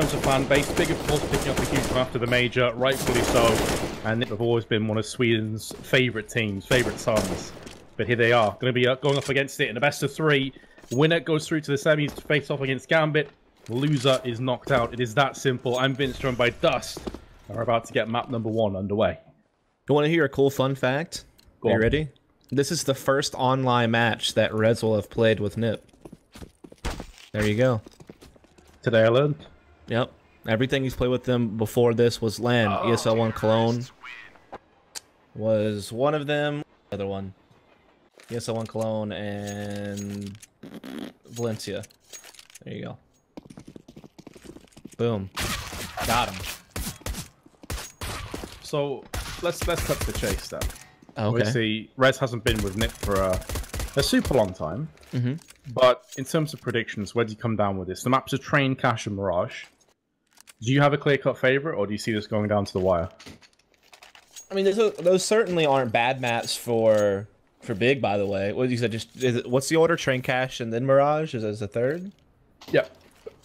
terms of fan base. Big, of course, picking up a huge one after the major, rightfully so. And they've always been one of Sweden's favourite teams, favourite sons. But here they are, going to be going up against it in a best of 3. Winner goes through to the semis to face off against Gambit. Loser is knocked out. It is that simple. I'm Vince, joined by Dust. We're about to get map number 1 underway. You want to hear a cool fun fact? Are you ready? This is the first online match that Reds will have played with Nip. There you go. Today I learned. Yep. Everything he's played with them before this was LAN. ESL One Cologne was one of them. The other one. ESL One Cologne and Valencia. There you go. Boom. Got him. So let's cut to the chase then. Okay. Obviously, Rez hasn't been with Nip for a super long time. But in terms of predictions, where do you come down with this? The maps are Train, Cash, and Mirage. Do you have a clear-cut favorite, or do you see this going down to the wire? I mean, those certainly aren't bad maps for Big, by the way. What you said? What's the order? Train, Cash, and then Mirage is the third. Yeah.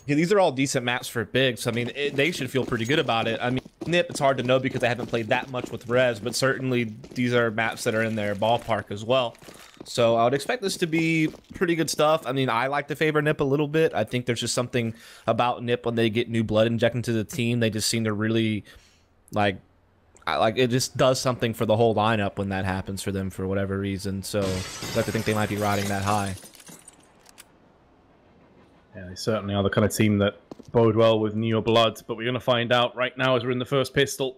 Yeah, these are all decent maps for Big, so I mean, they should feel pretty good about it. I mean, Nip, it's hard to know because they haven't played that much with Rez, but certainly these are maps that are in their ballpark as well. So I would expect this to be pretty good stuff. I mean, I like to favor Nip a little bit. I think there's just something about Nip when they get new blood injected into the team. They just seem to really, like it just does something for the whole lineup when that happens for them for whatever reason. So I like to think they might be riding that high. Yeah, they certainly are the kind of team that bode well with New York blood. But we're going to find out right now as we're in the first pistol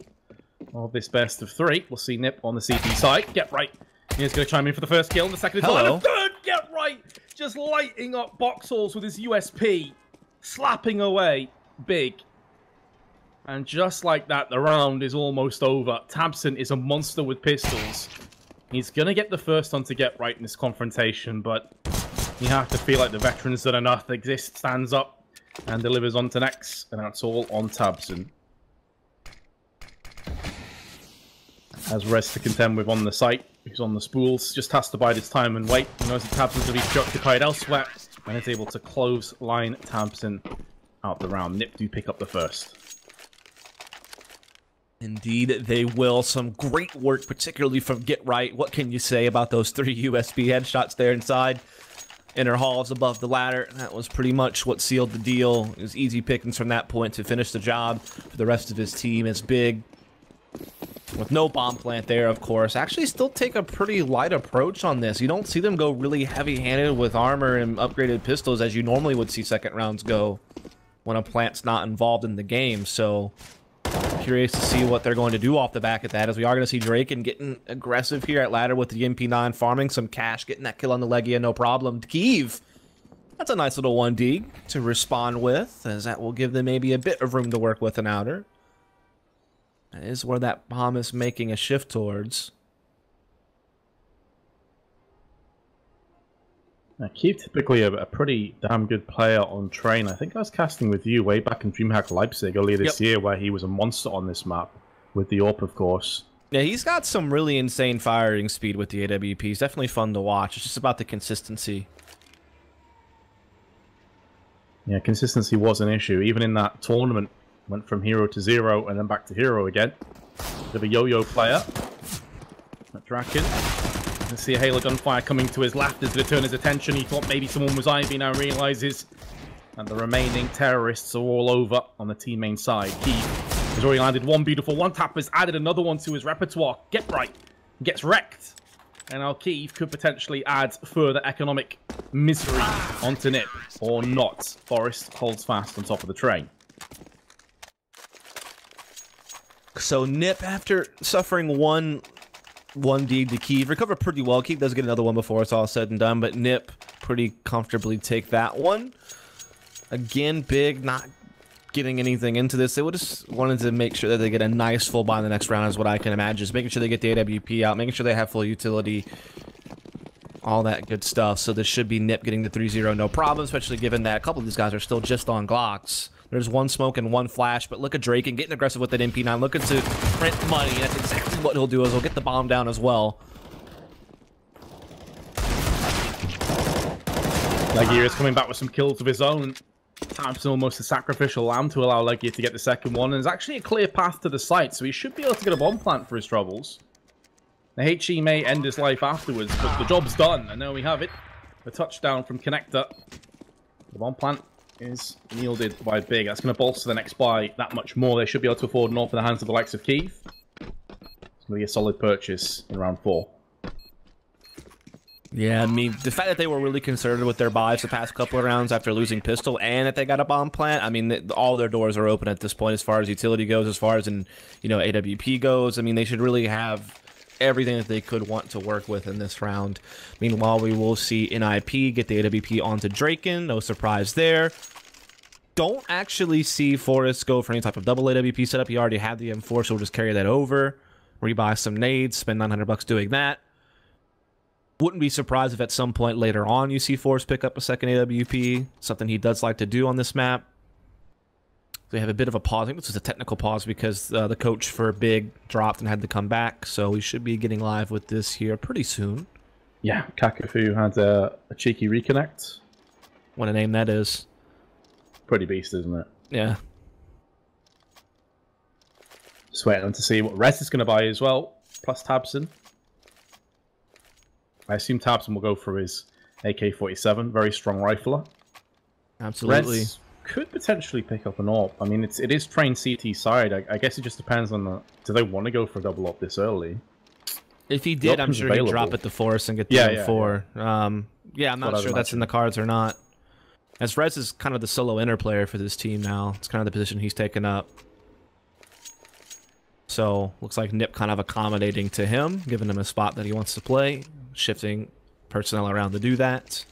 of this best of 3. We'll see Nip on the CT side. Get right. He's going to chime in for the first kill, and the second is and the third, get right! Just lighting up box halls with his USP, slapping away Big. And just like that, the round is almost over. Tabson is a monster with pistols. He's going to get the first one to get right in this confrontation, but you have to feel like the veterans that enough exist, stands up and delivers on to next, and that's all on Tabson. Has Rez to contend with on the site. He's on the spools, just has to bide his time and wait. He knows that Tabson's going to be preoccupied elsewhere, and is able to close line Tabson out the round. Nip do pick up the first. Indeed, they will. Some great work, particularly from Get Right. What can you say about those 3 USB headshots there inside? Inner halls above the ladder. That was pretty much what sealed the deal. It was easy pickings from that point to finish the job for the rest of his team. It's Big, with no bomb plant there, of course. Actually still take a pretty light approach on this. You don't see them go really heavy-handed with armor and upgraded pistols as you normally would see second rounds go when a plant's not involved in the game. So curious to see what they're going to do off the back of that, as we are going to see Draken getting aggressive here at ladder with the MP9, farming some cash, getting that kill on the Legia, no problem. Kiev, that's a nice little 1D to respond with, as that will give them maybe a bit of room to work with an outer. That is where that bomb is making a shift towards. Now, Kiev typically a pretty damn good player on Train. I think I was casting with you way back in DreamHack Leipzig earlier this year, where he was a monster on this map with the AWP, of course. Yeah, he's got some really insane firing speed with the AWP. He's definitely fun to watch. It's just about the consistency. Yeah, consistency was an issue. Even in that tournament, went from hero to 0 and then back to hero again. Bit of a yo-yo player. That Draken. You can see a Halo gunfire coming to his left as to turn his attention. He thought maybe someone was Ivy, now realizes that the remaining terrorists are all over on the team main side. Kiev has already landed one beautiful one. Tap has added another one to his repertoire. Get right. Gets wrecked. And now Kiev could potentially add further economic misery onto Nip, or not. Forrest holds fast on top of the train. So Nip, after suffering one deed to Kiev, recovered pretty well. Kiev does get another one before it's all said and done, but Nip pretty comfortably take that one. Again, Big not getting anything into this. They would just wanted to make sure that they get a nice full buy in the next round is what I can imagine. Just making sure they get the AWP out, making sure they have full utility, all that good stuff. So this should be Nip getting the 3-0 no problem, especially given that a couple of these guys are still just on Glocks. There's one smoke and one flash, but look at Draken getting aggressive with that MP9, looking to print money. That's exactly what he'll do, is he'll get the bomb down as well. Legia is coming back with some kills of his own. Thompson almost a sacrificial lamb to allow Leggy to get the second one. And there's actually a clear path to the site, so he should be able to get a bomb plant for his troubles. The HE may end his life afterwards, but the job's done. And there we have it. The touchdown from Connector. The bomb plant is yielded by Big. That's going to bolster the next buy that much more. They should be able to afford North in the hands of the likes of Keith. It's going to be a solid purchase in round 4. Yeah, I mean, the fact that they were really conservative with their buys the past couple of rounds after losing Pistol and that they got a bomb plant, I mean, all their doors are open at this point as far as utility goes, as far as in, you know, AWP goes. I mean, they should really have everything that they could want to work with in this round. Meanwhile, we will see NiP get the AWP onto Draken. No surprise there. Don't actually see Forrest go for any type of double AWP setup. He already had the M4, so we'll just carry that over. Rebuy some nades, spend $900 doing that. Wouldn't be surprised if at some point later on you see Forrest pick up a second AWP. Something he does like to do on this map. They have a bit of a pause. I think this is a technical pause because the coach for Big dropped and had to come back. So we should be getting live with this here pretty soon. Yeah, Kakafu had a cheeky reconnect. What a name that is. Pretty beast, isn't it? Yeah. Just waiting on to see what Rez is going to buy as well, plus Tabson. I assume Tabson will go for his AK-47, very strong rifler. Absolutely. Rez could potentially pick up an AWP. I mean, it is trained CT side. I guess it just depends on do they want to go for a double AWP this early? If he did, I'm sure he'd drop it to Forrest and get the M4. Yeah, I'm not sure that's in the cards or not. As Rez is kind of the solo inner player for this team now. It's kind of the position he's taken up. So, looks like Nip kind of accommodating to him, giving him a spot that he wants to play, shifting personnel around to do that.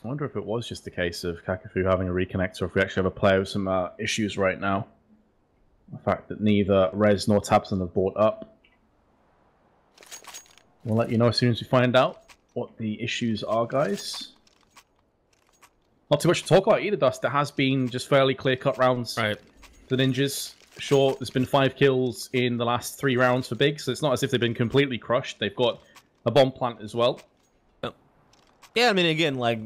I wonder if it was just a case of Kakafu having a reconnect, or if we actually have a player with some issues right now. The fact that neither Rez nor Tabson have bought up. We'll let you know as soon as we find out what the issues are, guys. Not too much to talk about either, Dust. There has been just fairly clear-cut rounds. Right. The Ninjas, sure, there's been 5 kills in the last 3 rounds for Big, so it's not as if they've been completely crushed. They've got a bomb plant as well. Yeah, I mean, again, like,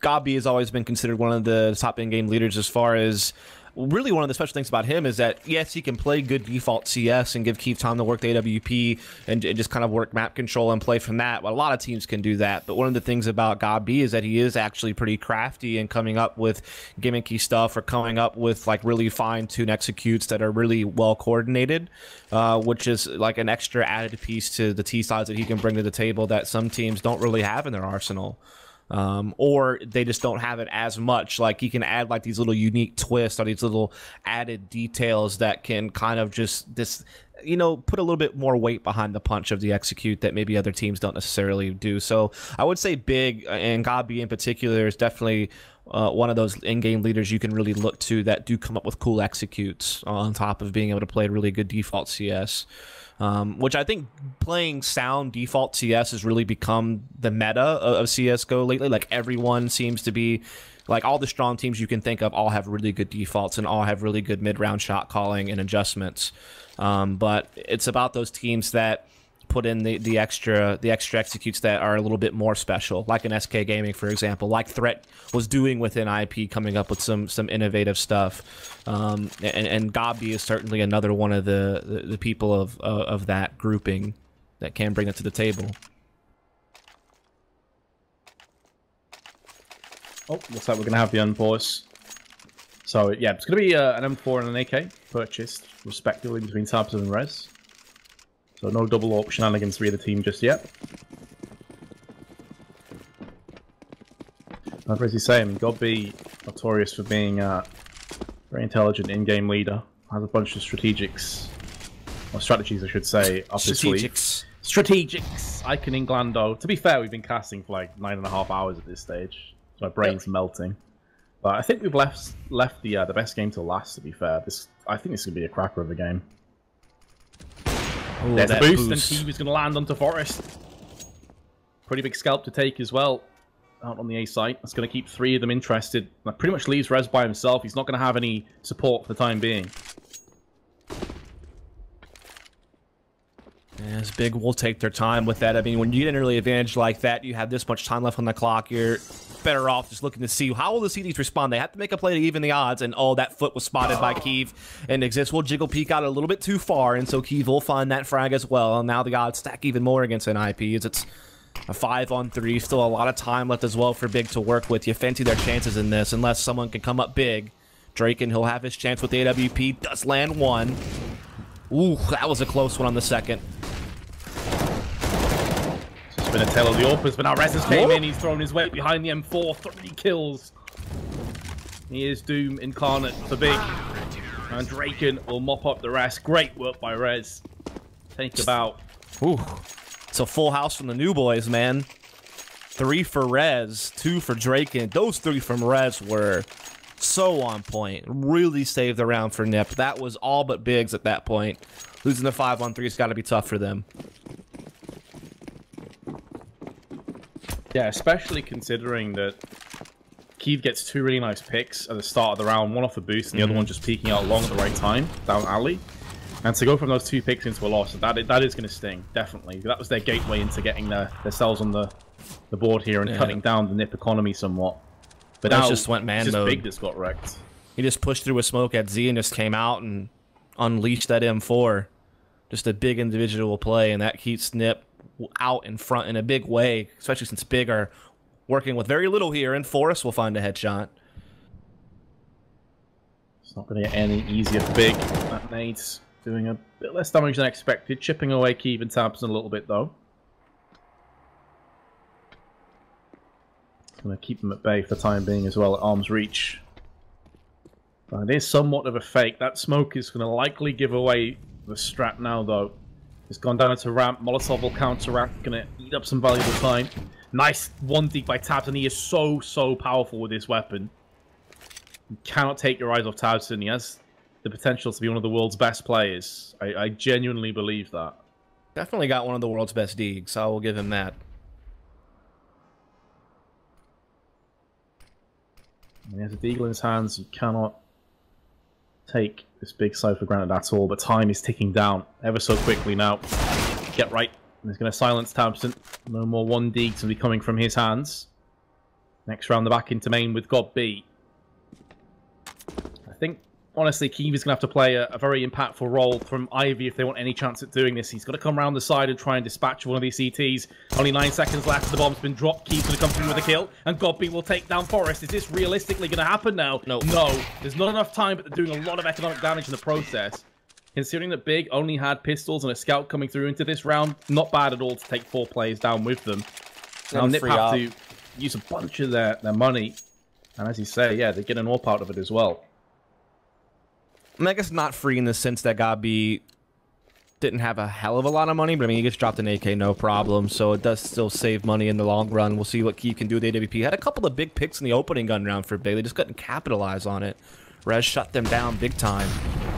Gabi has always been considered one of the top in-game leaders as far as... Really, one of the special things about him is that, yes, he can play good default CS and give Keith time to work the AWP and just kind of work map control and play from that. Well, a lot of teams can do that. But one of the things about Gabi is that he is actually pretty crafty in coming up with gimmicky stuff or coming up with, like, really fine-tuned executes that are really well-coordinated, which is, like, an extra added piece to the T-sides that he can bring to the table that some teams don't really have in their arsenal. Or they just don't have it as much. Like, he can add like these little unique twists or these little added details that can kind of just you know, put a little bit more weight behind the punch of the execute that maybe other teams don't necessarily do. So I would say Big, and Gabi in particular, is definitely one of those in-game leaders you can really look to that do come up with cool executes on top of being able to play really good default CS. Which I think playing sound default CS has really become the meta of CSGO lately. Like, everyone seems to be, like, all the strong teams you can think of all have really good defaults and all have really good mid-round shot calling and adjustments. But it's about those teams that put in the extra executes that are a little bit more special, like an SK Gaming, for example, like Threat was doing with NiP, coming up with some innovative stuff. And Gabi is certainly another one of the people of that grouping that can bring it to the table. Oh, looks like we're going to have the unpause. So, yeah, it's going to be an M4 and an AK purchased, respectively, between Tabson and Rez. So no double AWP shenanigans for either team just yet. As Rizzy's saying, Gabi, notorious for being a very intelligent in-game leader, has a bunch of strategics, or strategies I should say, up his sleeve. Strategics! Icon Inglando. To be fair, we've been casting for like 9.5 hours at this stage. So my brain's melting. But I think we've left the best game till last, to be fair. I think this is going to be a cracker of a game. Ooh, there's a boost, and T was going to land onto Forrest. Pretty big scalp to take as well. Out on the A site. That's going to keep 3 of them interested. That pretty much leaves Rez by himself. He's not going to have any support for the time being. As Big will take their time with that. I mean, when you get an early advantage like that, you have this much time left on the clock, you're better off just looking to see how will the CDs respond. They have to make a play to even the odds, and oh, that foot was spotted by Keeve, and Exist will jiggle peek out a little bit too far, and so Keeve will find that frag as well, and now the odds stack even more against NiPvs. It's a 5-on-3, still a lot of time left as well for Big to work with. You fancy their chances in this, unless someone can come up big. Draken, he'll have his chance with the AWP, does land one. Ooh, that was a close one on the second. It's been a tale of the Orpers, but now Rez has came in. He's thrown his weight behind the M4. 3 kills. He is Doom incarnate for Big. And Draken will mop up the rest. Great work by Rez. Take about. Ooh. It's a full house from the new boys, man. 3 for Rez, 2 for Draken. Those 3 from Rez were so on point. Really saved the round for Nip. That was all but Biggs at that point. Losing the 5-on-3 has got to be tough for them. Yeah, especially considering that Keeve gets 2 really nice picks at the start of the round, one off the boost and the other one just peeking out long at the right time, down alley. And to go from those 2 picks into a loss, that is going to sting, definitely. That was their gateway into getting themselves on the board here and cutting down the Nip economy somewhat. But now just went man mode. Big that's got wrecked. He just pushed through a smoke at Z and just came out and unleashed that M4. Just a big individual play, and that keeps Nip out in front in a big way, especially since Big are working with very little here, and Forrest will find a headshot. It's not going to get any easier for Big. That nade's doing a bit less damage than expected, chipping away Keeve and Tabson a little bit, though. It's going to keep them at bay for the time being as well, at arm's reach. But it is somewhat of a fake. That smoke is going to likely give away the strat now, though. It's gone down into ramp. Molotov will counteract. Going to eat up some valuable time. Nice 1 deep by Tabson. He is so powerful with this weapon. You cannot take your eyes off Tabson. He has the potential to be one of the world's best players. I genuinely believe that. Definitely got one of the world's best digs, so I will give him that. When he has a deagle in his hands, you cannot take this big side for granted at all, but time is ticking down ever so quickly now. Get right. And he's going to silence Tabson. No more 1 dig to be coming from his hands. Next round, the back into main with God B. I think, honestly, Keeve is going to have to play a very impactful role from Ivy if they want any chance at doing this. He's got to come around the side and try and dispatch one of these CTs. Only 9 seconds left. The bomb's been dropped. Keeve's going to come through with a kill. And God B will take down Forrest. Is this realistically going to happen now? No. No. There's not enough time, but they're doing a lot of economic damage in the process. Considering that Big only had pistols and a scout coming through into this round, not bad at all to take 4 players down with them. Now Nip have to use a bunch of their money. And as you say, yeah, they get an AWP out of it as well. I guess not free in the sense that Gabi didn't have a hell of a lot of money, but I mean, he gets dropped an AK, no problem, so it does still save money in the long run. We'll see what Keeve can do with AWP. Had a couple of big picks in the opening gun round for Big. They just couldn't capitalize on it. Rez shut them down big time.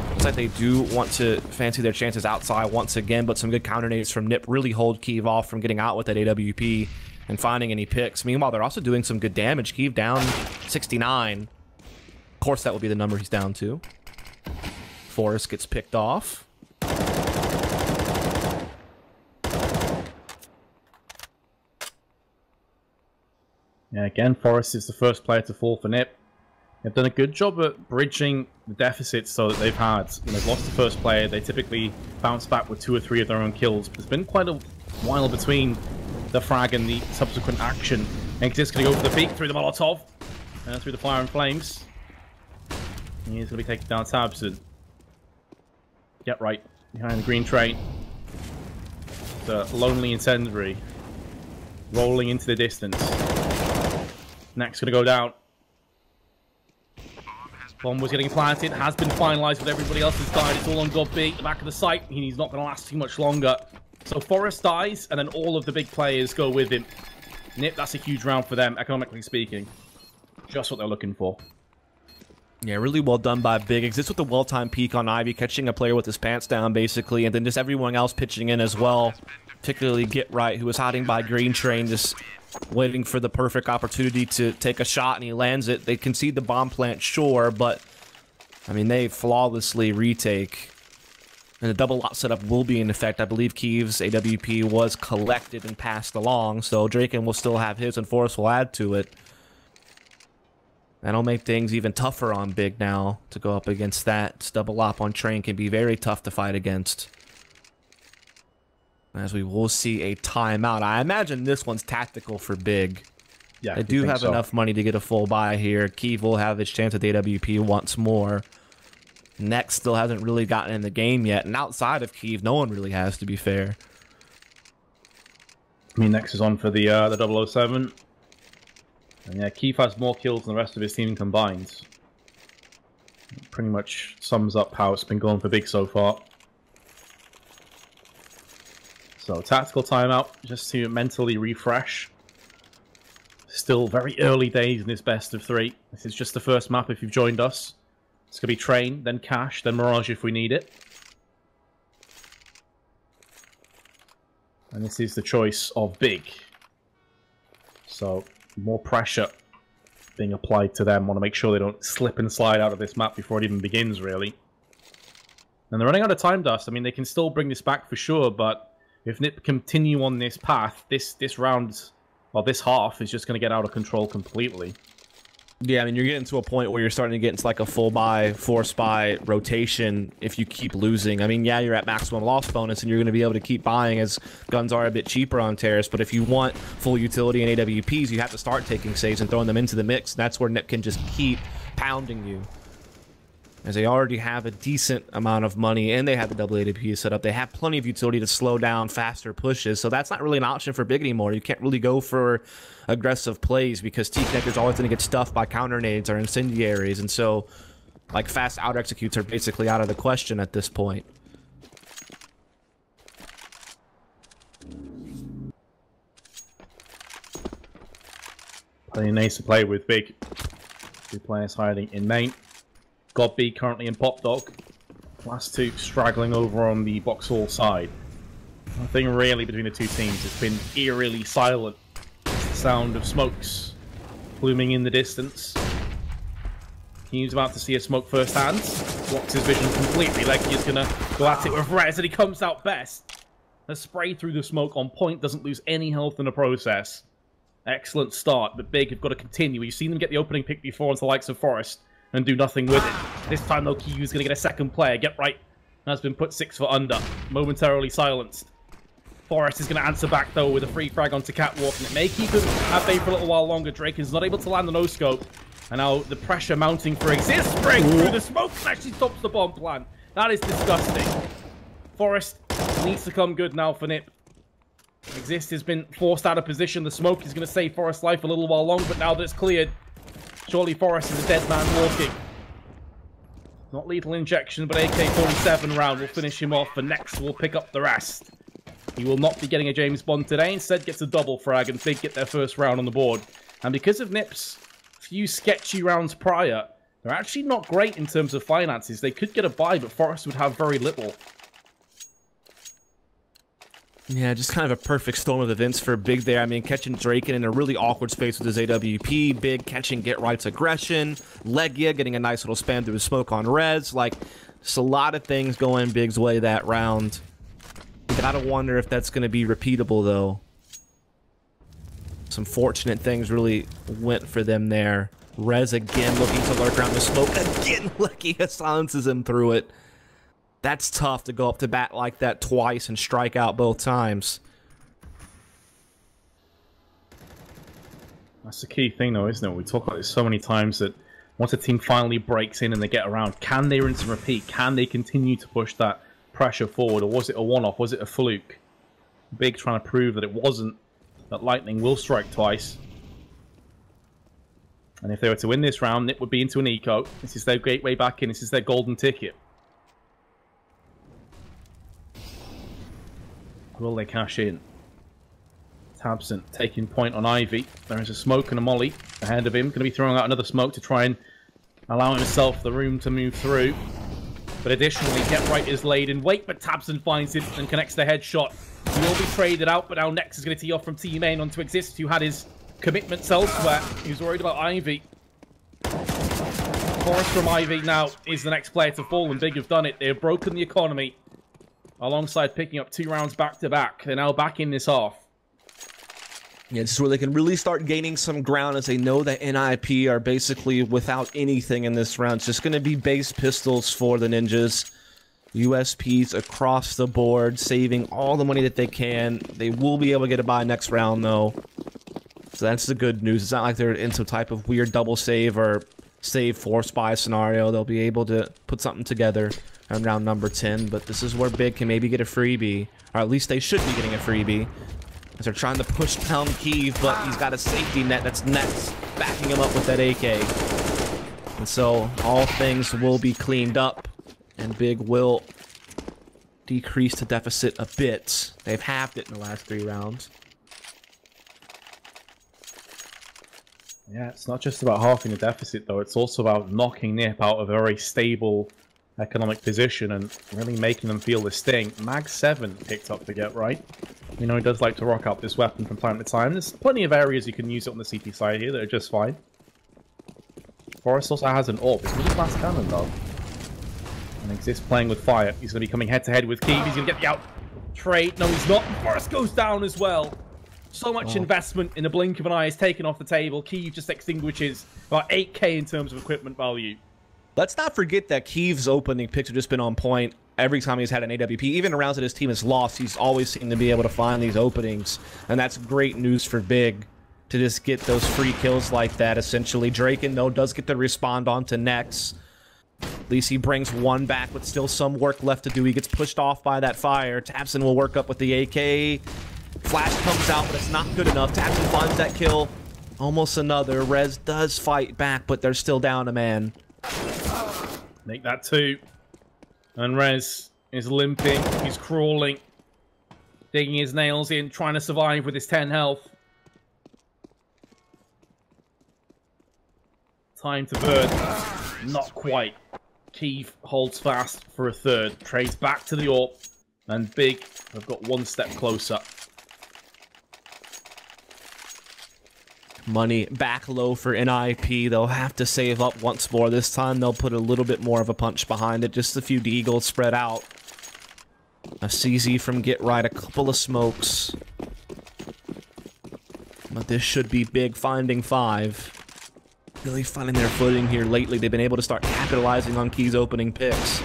Looks like they do want to fancy their chances outside once again, but some good counter nades from Nip really hold Keeve off from getting out with that AWP and finding any picks. Meanwhile, they're also doing some good damage. Keeve down 69. Of course, that will be the number he's down to. Forrest gets picked off. Yeah, again, Forrest is the first player to fall for Nip. They've done a good job at bridging the deficits so that they've had. When they've lost the first player, they typically bounce back with 2 or 3 of their own kills. But there's been quite a while between the frag and the subsequent action. Exit's going to go for the peek through the Molotov and through the fire and flames. He's going to be taking down Tabson. Get right behind the green train. The lonely incendiary rolling into the distance. Next, going to go down. Bomb was getting planted, has been finalized, but everybody else has died. It's all on God B, the back of the site. He's not going to last too much longer. So Forrest dies, and then all of the big players go with him. Nip, that's a huge round for them, economically speaking. Just what they're looking for. Yeah, really well done by Big. Exists with the well-timed peek on Ivy, catching a player with his pants down, basically, and then just everyone else pitching in as well. Particularly Get Right, who was hiding by Green Train, just waiting for the perfect opportunity to take a shot, and he lands it. They concede the bomb plant, sure, but, I mean, they flawlessly retake And the double lot setup will be in effect. I believe Kiev's AWP was collected and passed along, so Draken will still have his and Forrest will add to it. That'll make things even tougher on Big now to go up against that. This double op on Train can be very tough to fight against. As we will see a timeout. I imagine this one's tactical for Big. Yeah, they do have enough money to get a full buy here. Kiev will have his chance at the AWP once more. Next still hasn't really gotten in the game yet, and outside of Kiev, no one really has, to be fair. I mean, Next is on for the 007. And yeah, Kiev has more kills than the rest of his team combined. It pretty much sums up how it's been going for Big so far. So, tactical timeout, just to mentally refresh. Still very early days in this best of 3. This is just the first map if you've joined us. It's going to be Train, then Cash, then Mirage if we need it. And this is the choice of Big. So, more pressure being applied to them. Want to make sure they don't slip and slide out of this map before it even begins, really. And they're running out of time, Dust. I mean, they can still bring this back for sure, but if NiP continue on this path, this round, well, this half is just going to get out of control completely. Yeah, I mean, you're getting to a point where you're starting to get into like a full buy, force buy rotation if you keep losing. I mean, yeah, you're at maximum loss bonus and you're going to be able to keep buying as guns are a bit cheaper on Terrace, but if you want full utility in AWPs, you have to start taking saves and throwing them into the mix. That's where NiP can just keep pounding you. As they already have a decent amount of money and they have the double AWP set up, they have plenty of utility to slow down faster pushes, so that's not really an option for Big anymore. You can't really go for aggressive plays because T-Connector's always going to get stuffed by counter nades or incendiaries, and so like fast out executes are basically out of the question at this point. Plenty nice to play with Big. 2 players hiding in main. God B currently in Pop Dog. Last 2 straggling over on the Boxhall side. Nothing really between the 2 teams. It's been eerily silent. The sound of smokes blooming in the distance. He's about to see a smoke firsthand. Blocks his vision completely. Leggy is going to go at it with Rez, and he comes out best. A spray through the smoke on point. Doesn't lose any health in the process. Excellent start, but Big have got to continue. You've seen them get the opening pick before into the likes of Forest and do nothing with it. This time, though, Kiew's going to get a second player. Get right. Has been put 6 foot under. Momentarily silenced. Forrest is going to answer back, though, with a free frag onto Catwalk. And it may keep him at bay for a little while longer. Drake is not able to land the no-scope. And now the pressure mounting for Exist. Spring through the smoke and actually stops the bomb plan. That is disgusting. Forrest needs to come good now for NiP. Exist has been forced out of position. The smoke is going to save Forrest's life a little while longer, but now that it's cleared, surely Forrest is a dead man walking. Not lethal injection, but AK-47 round will finish him off, and Next will pick up the rest. He will not be getting a James Bond today. Instead, gets a double frag, and Big get their first round on the board. And because of NiP's few sketchy rounds prior, they're actually not great in terms of finances. They could get a buy, but Forrest would have very little. Yeah, just kind of a perfect storm of events for Big there. I mean, catching Draken in a really awkward space with his AWP. Big catching Get Right's aggression. Legia getting a nice little spam through his smoke on Rez. Like, just a lot of things going Big's way that round. Gotta wonder if that's going to be repeatable, though. Some fortunate things really went for them there. Rez again looking to lurk around the smoke. Again, Legia silences him through it. That's tough to go up to bat like that twice and strike out both times. That's the key thing, though, isn't it? We talk about this so many times that once a team finally breaks in and they get around, can they rinse and repeat? Can they continue to push that pressure forward? Or was it a one-off? Was it a fluke? Big trying to prove that it wasn't, that Lightning will strike twice. And if they were to win this round, NiP would be into an eco. This is their gateway back in. This is their golden ticket. Will they cash in? Tabson taking point on Ivy. There is a smoke and a molly ahead of him. Going to be throwing out another smoke to try and allow himself the room to move through. But additionally, Get Right is laid in wait, but Tabson finds him and connects the headshot. He will be traded out, but now Next is going to tee off from Team Main onto Exist, who had his commitments elsewhere. He was worried about Ivy. Forrest from Ivy now is the next player to fall, and Big have done it. They have broken the economy. alongside picking up 2 rounds back-to-back. They're now back in this half. Yeah, this is where they can really start gaining some ground as they know that NiP are basically without anything in this round. It's just going to be base pistols for the Ninjas. USPs across the board, saving all the money that they can. They will be able to get a buy next round, though. So that's the good news. It's not like they're in some type of weird double save or save force buy scenario. They'll be able to put something together on round number 10. But this is where Big can maybe get a freebie. Or at least they should be getting a freebie. As they're trying to push down Kiev, but he's got a safety net that's next, backing him up with that AK. And so all things will be cleaned up, and Big will decrease the deficit a bit. They've halved it in the last 3 rounds. Yeah, it's not just about halving the deficit, though. It's also about knocking NiP out of a very stable economic position and really making them feel the sting. Mag 7 picked up to get right. You know, he does like to rock up this weapon from time to time. There's plenty of areas you can use it on the CT side here that are just fine. Forrest also has an AWP. It's really fast cannon, though. And Exist playing with fire. He's going to be coming head-to-head with Kiev. He's going to get the out trade. No, he's not. Forrest goes down as well. So much investment in a blink of an eye is taken off the table. Kiev just extinguishes about 8k in terms of equipment value. Let's not forget that Kiev's opening picks have just been on point every time he's had an AWP. Even in rounds that his team has lost, he's always seemed to be able to find these openings. And that's great news for Big to just get those free kills like that, essentially. Draken, though, does get to respond onto Nex. At least he brings 1 back with still some work left to do. He gets pushed off by that fire. Tabson will work up with the AK. Flash comes out, but it's not good enough. Tabson finds that kill. Almost another. Rez does fight back, but they're still down a man. Make that 2. And Rez is limping. He's crawling. Digging his nails in, trying to survive with his 10 health. Time to burn. Not quite. Kiev holds fast for a 3rd. Trades back to the AWP. And Big have got 1 step closer. Money back low for NiP. They'll have to save up once more. This time they'll put a little bit more of a punch behind it. Just a few deagles spread out. A CZ from Get Right. A couple of smokes. But this should be Big finding 5. Really finding their footing here lately. They've been able to start capitalizing on Key's opening picks.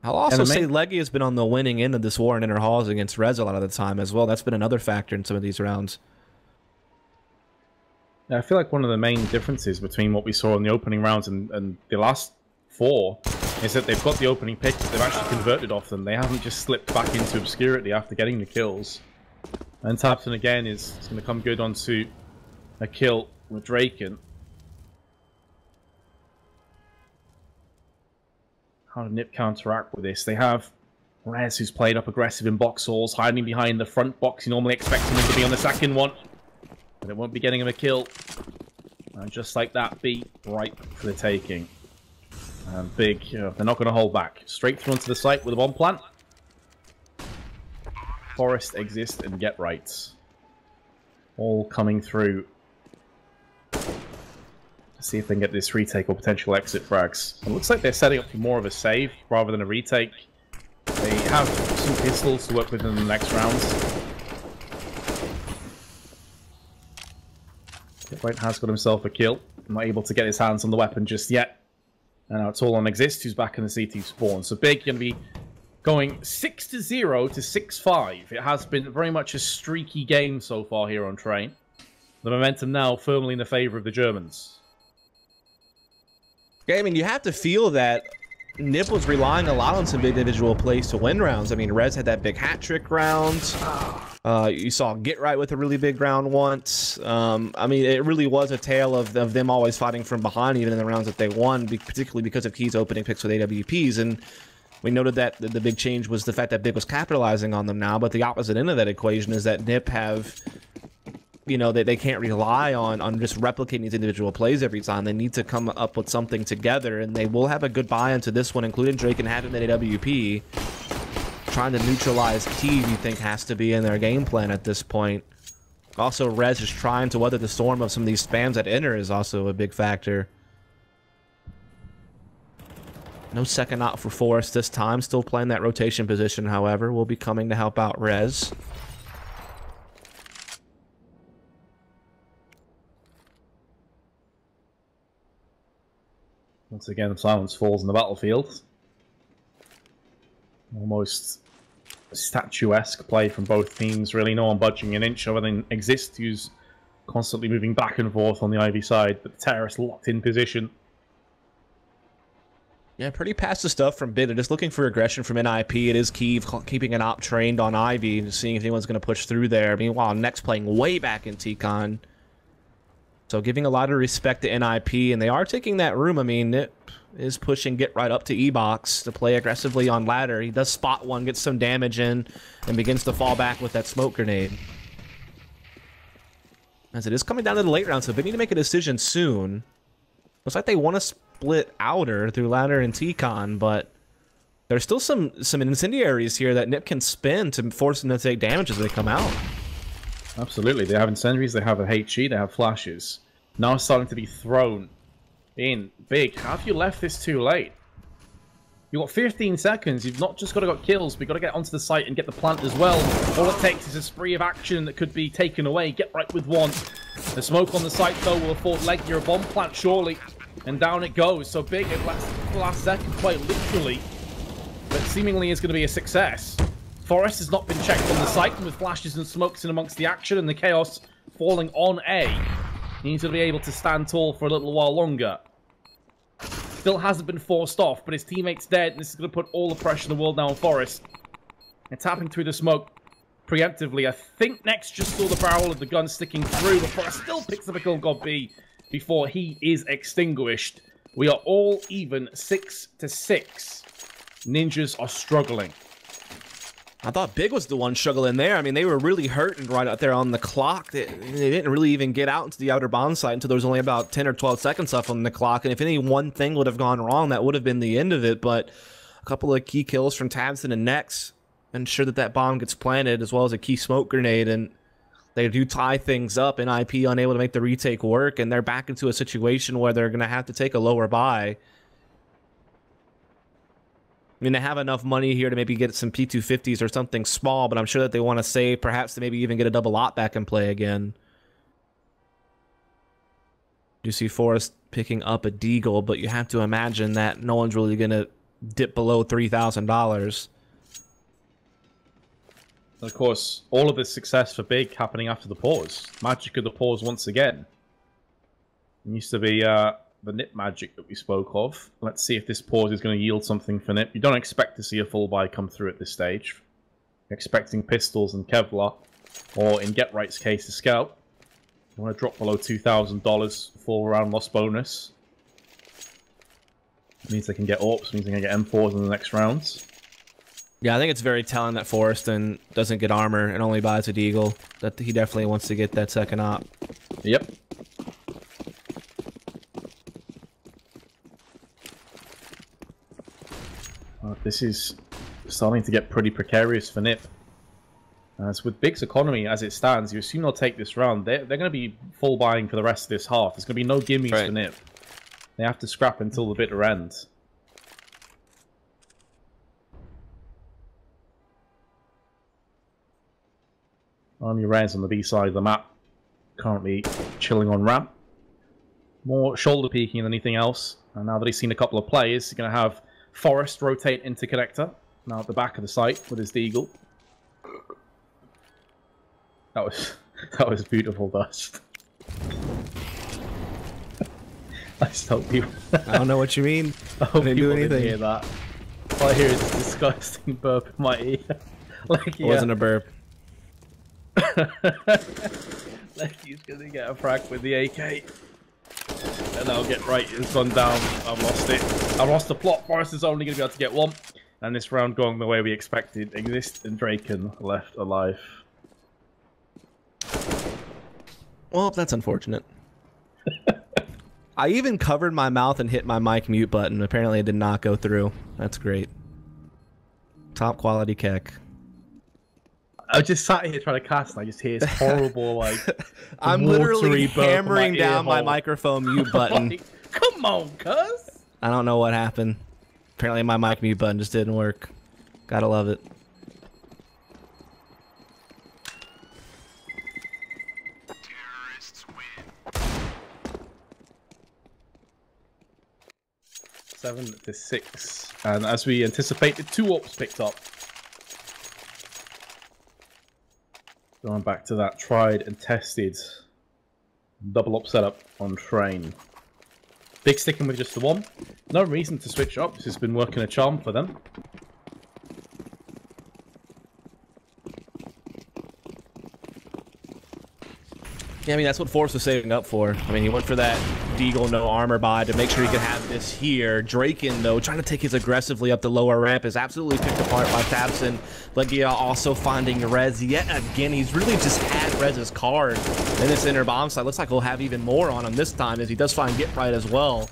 I'll also say Leggy has been on the winning end of this war in inner halls against Rez a lot of the time as well. That's been another factor in some of these rounds. Yeah, I feel like one of the main differences between what we saw in the opening rounds and the last 4 is that they've got the opening picks, but they've actually converted off them. They haven't just slipped back into obscurity after getting the kills. And Tabson again is going to come good onto a kill with Draken. How did NiP counteract with this? They have Rez, who's played up aggressive in box halls, hiding behind the front box. You normally expect him to be on the second one, but it won't be getting him a kill. And just like that, B right for the taking. And Big, they're not going to hold back. Straight through onto the site with a bomb plant. Forest, Exist, and Get Right. All coming through. See if they can get this retake or potential exit frags. It looks like they're setting up for more of a save rather than a retake. They have some pistols to work with in the next rounds. White has got himself a kill. Not able to get his hands on the weapon just yet. And now it's all on Exist, who's back in the CT spawn. So Big going to be going 6-0 to 6-5. It has been very much a streaky game so far here on Train. The momentum now firmly in the favor of the Germans. Yeah, I mean, you have to feel that NiP was relying a lot on some individual plays to win rounds. I mean, Rez had that big hat trick round. You saw Get Right with a really big round once. I mean, it really was a tale of them always fighting from behind, even in the rounds that they won, particularly because of Key's opening picks with AWPs. And we noted that the big change was the fact that Big was capitalizing on them now. But the opposite end of that equation is that NiP have, you know, they can't rely on just replicating these individual plays every time. They need to come up with something together, and they will have a good buy into this one, including Drake and having that AWP. Trying to neutralize Key, you think, has to be in their game plan at this point. Also, Rez is trying to weather the storm of some of these spams that enter is also a big factor. No second op for Forrest this time. Still playing that rotation position, however. Will be coming to help out Rez. Once again, silence falls in the battlefield. Almost statuesque play from both teams. Really no one budging an inch other than Exist, who's constantly moving back and forth on the Ivy side. But the Terrorist locked in position. Yeah, pretty passive stuff from Bid. They're just looking for aggression from NIP. It is Kiev keeping an op trained on Ivy, just seeing if anyone's going to push through there. Meanwhile, Next playing way back in T-Con. So giving a lot of respect to NIP, and they are taking that room. I mean, Nip is pushing Get Right up to E-Box to play aggressively on ladder. He does spot one, gets some damage in, and begins to fall back with that smoke grenade. As it is coming down to the late round, so they need to make a decision soon. Looks like they want to split outer through ladder and T-Con, but there's still some incendiaries here that Nip can spin to force them to take damage as they come out. Absolutely. They have incendiaries, they have a HE, they have flashes. Now starting to be thrown in big. How have you left this too late? You've got 15 seconds. You've not just got to get kills, but you've got to get onto the site and get the plant as well. All it takes is a spree of action that could be taken away. Get Right with one. The smoke on the site, though, will afford Legia a bomb plant, surely. And down it goes. So big, it lasts the last second, quite literally. But seemingly is going to be a success. Forrest has not been checked on the site, and with flashes and smokes in amongst the action and the chaos falling on A, he needs to be able to stand tall for a little while longer. Still hasn't been forced off, but his teammate's dead, and this is going to put all the pressure in the world now on Forrest. And tapping through the smoke preemptively. I think Next just saw the barrel of the gun sticking through, but Forrest still picks up a kill God B before he is extinguished. We are all even 6-6. Ninjas are struggling. I thought Big was the one struggling there. I mean, they were really hurting right out there on the clock. They didn't really even get out into the outer bomb site until there was only about 10 or 12 seconds left on the clock. And if any one thing would have gone wrong, that would have been the end of it. But a couple of key kills from Tabson and Nex ensure that that bomb gets planted, as well as a key smoke grenade. And they do tie things up. NIP unable to make the retake work, and they're back into a situation where they're going to have to take a lower buy. I mean, they have enough money here to maybe get some P250s or something small, but I'm sure that they want to save, perhaps to maybe even get a double op back and play again. You see Forrest picking up a Deagle, but you have to imagine that no one's really going to dip below $3,000. Of course, all of this success for Big happening after the pause. Magic of the pause once again. It used to be the Nip magic that we spoke of. Let's see if this pause is going to yield something for Nip. You don't expect to see a full buy come through at this stage. You're expecting pistols and Kevlar, or in Get Right's case, the Scout. You want to drop below $2,000 for round loss bonus. It means they can get AWPs, means they can get M4s in the next rounds. Yeah, I think it's very telling that Forreston doesn't get armor and only buys a Deagle. That he definitely wants to get that second op. Yep. This is starting to get pretty precarious for Nip. As with Big's economy as it stands, you assume they'll take this round. They're going to be full buying for the rest of this half. There's going to be no gimmies for Nip. They have to scrap until the bitter end. Army Rez on the B side of the map, currently chilling on ramp. More shoulder peeking than anything else. And now that he's seen a couple of players, he's going to have Forrest rotate into connector. Now at the back of the site with his Deagle. That was beautiful, Dust. I just hope people. I don't know what you mean. I hope didn't people do anything. didn't hear that. All I hear is a disgusting burp in my ear. It wasn't a burp. He's gonna get a frag with the AK. And I'll Get Right. It's gone down. I've lost it. I've lost the plot. Forrest is only going to be able to get one. And this round going the way we expected. Exist and Draken left alive. Well, that's unfortunate. I even covered my mouth and hit my mic mute button. Apparently it did not go through. That's great. Top quality keck. I just sat here trying to cast and I just hear this horrible, like, I'm literally hammering down my microphone mute button. Like, come on, cuz! I don't know what happened. Apparently my mic mute button just didn't work. Gotta love it. Terrorists win. 7-6, and as we anticipated, 2 AWPs picked up. Going back to that tried and tested double up setup on train. Big sticking with just the one. No reason to switch up. This has been working a charm for them. Yeah, I mean, that's what Force was saving up for. I mean, he went for that Deagle no armor buy to make sure he could have this here. Draken, though, trying to take his aggressively up the lower ramp is absolutely picked apart by Tabson. Legia also finding Rez yet again. He's really just had Rez's card in this inner bomb site. Looks like he'll have even more on him this time as he does find Get Right as well.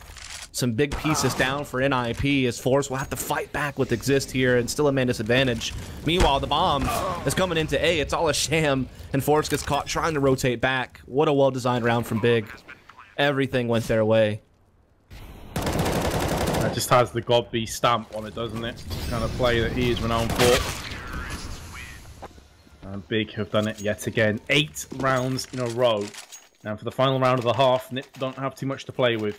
Some big pieces down for NiP as Force will have to fight back with Exist here and still a man disadvantage. Meanwhile, the bomb is coming into A. It's all a sham, and Force gets caught trying to rotate back. What a well-designed round from Big. Everything went their way. That just has the Godby stamp on it, doesn't it? The kind of play that he is renowned for. And Big have done it yet again. 8 rounds in a row. Now for the final round of the half, Nip don't have too much to play with.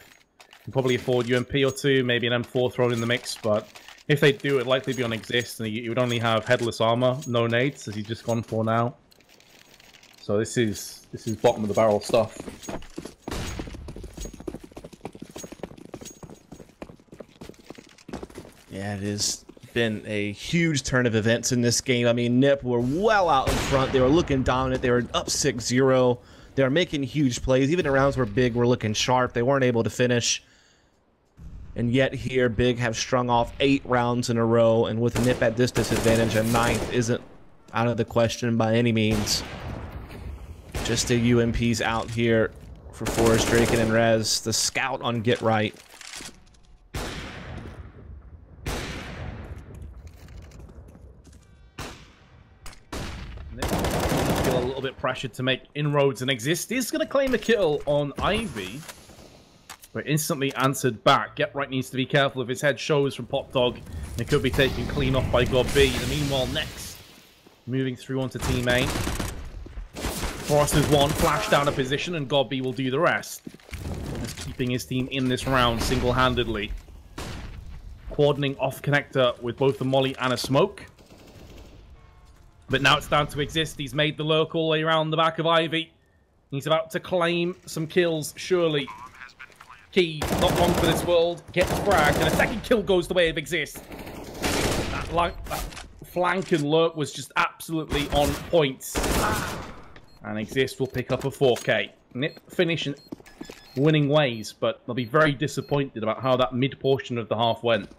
Can probably afford UMP or 2, maybe an M4 thrown in the mix, but if they do, it'd likely be on Exist, and he would only have headless armor, no nades, as he's just gone for now. So this is bottom of the barrel stuff. Yeah, it has been a huge turn of events in this game. I mean, Nip were well out in front. They were looking dominant. They were up 6-0. They were making huge plays. Even in rounds where Big were looking sharp, they weren't able to finish. And yet here, Big have strung off 8 rounds in a row, and with Nip at this disadvantage, a 9th isn't out of the question by any means. Just the UMPs out here for Forrest, Draken, and Rez. The scout on Get Right. Feel a little bit pressured to make inroads, and Exist is going to claim a kill on Ivy. But instantly answered back. Get Right needs to be careful if his head shows from Pop Dog. It could be taken clean off by God B. And meanwhile, next, moving through onto Team A. Frost is one, flashed out of position, and God B will do the rest. Just keeping his team in this round single-handedly. Cordoning off connector with both the molly and a smoke. But now it's down to Exist. He's made the lurk all the way around the back of Ivy. He's about to claim some kills, surely. Key, not long for this world, gets fragged, and a second kill goes the way of Exist. That flank and lurk was just absolutely on point. And Exist will pick up a 4K. Nip finish in winning ways, but they'll be very disappointed about how that mid portion of the half went.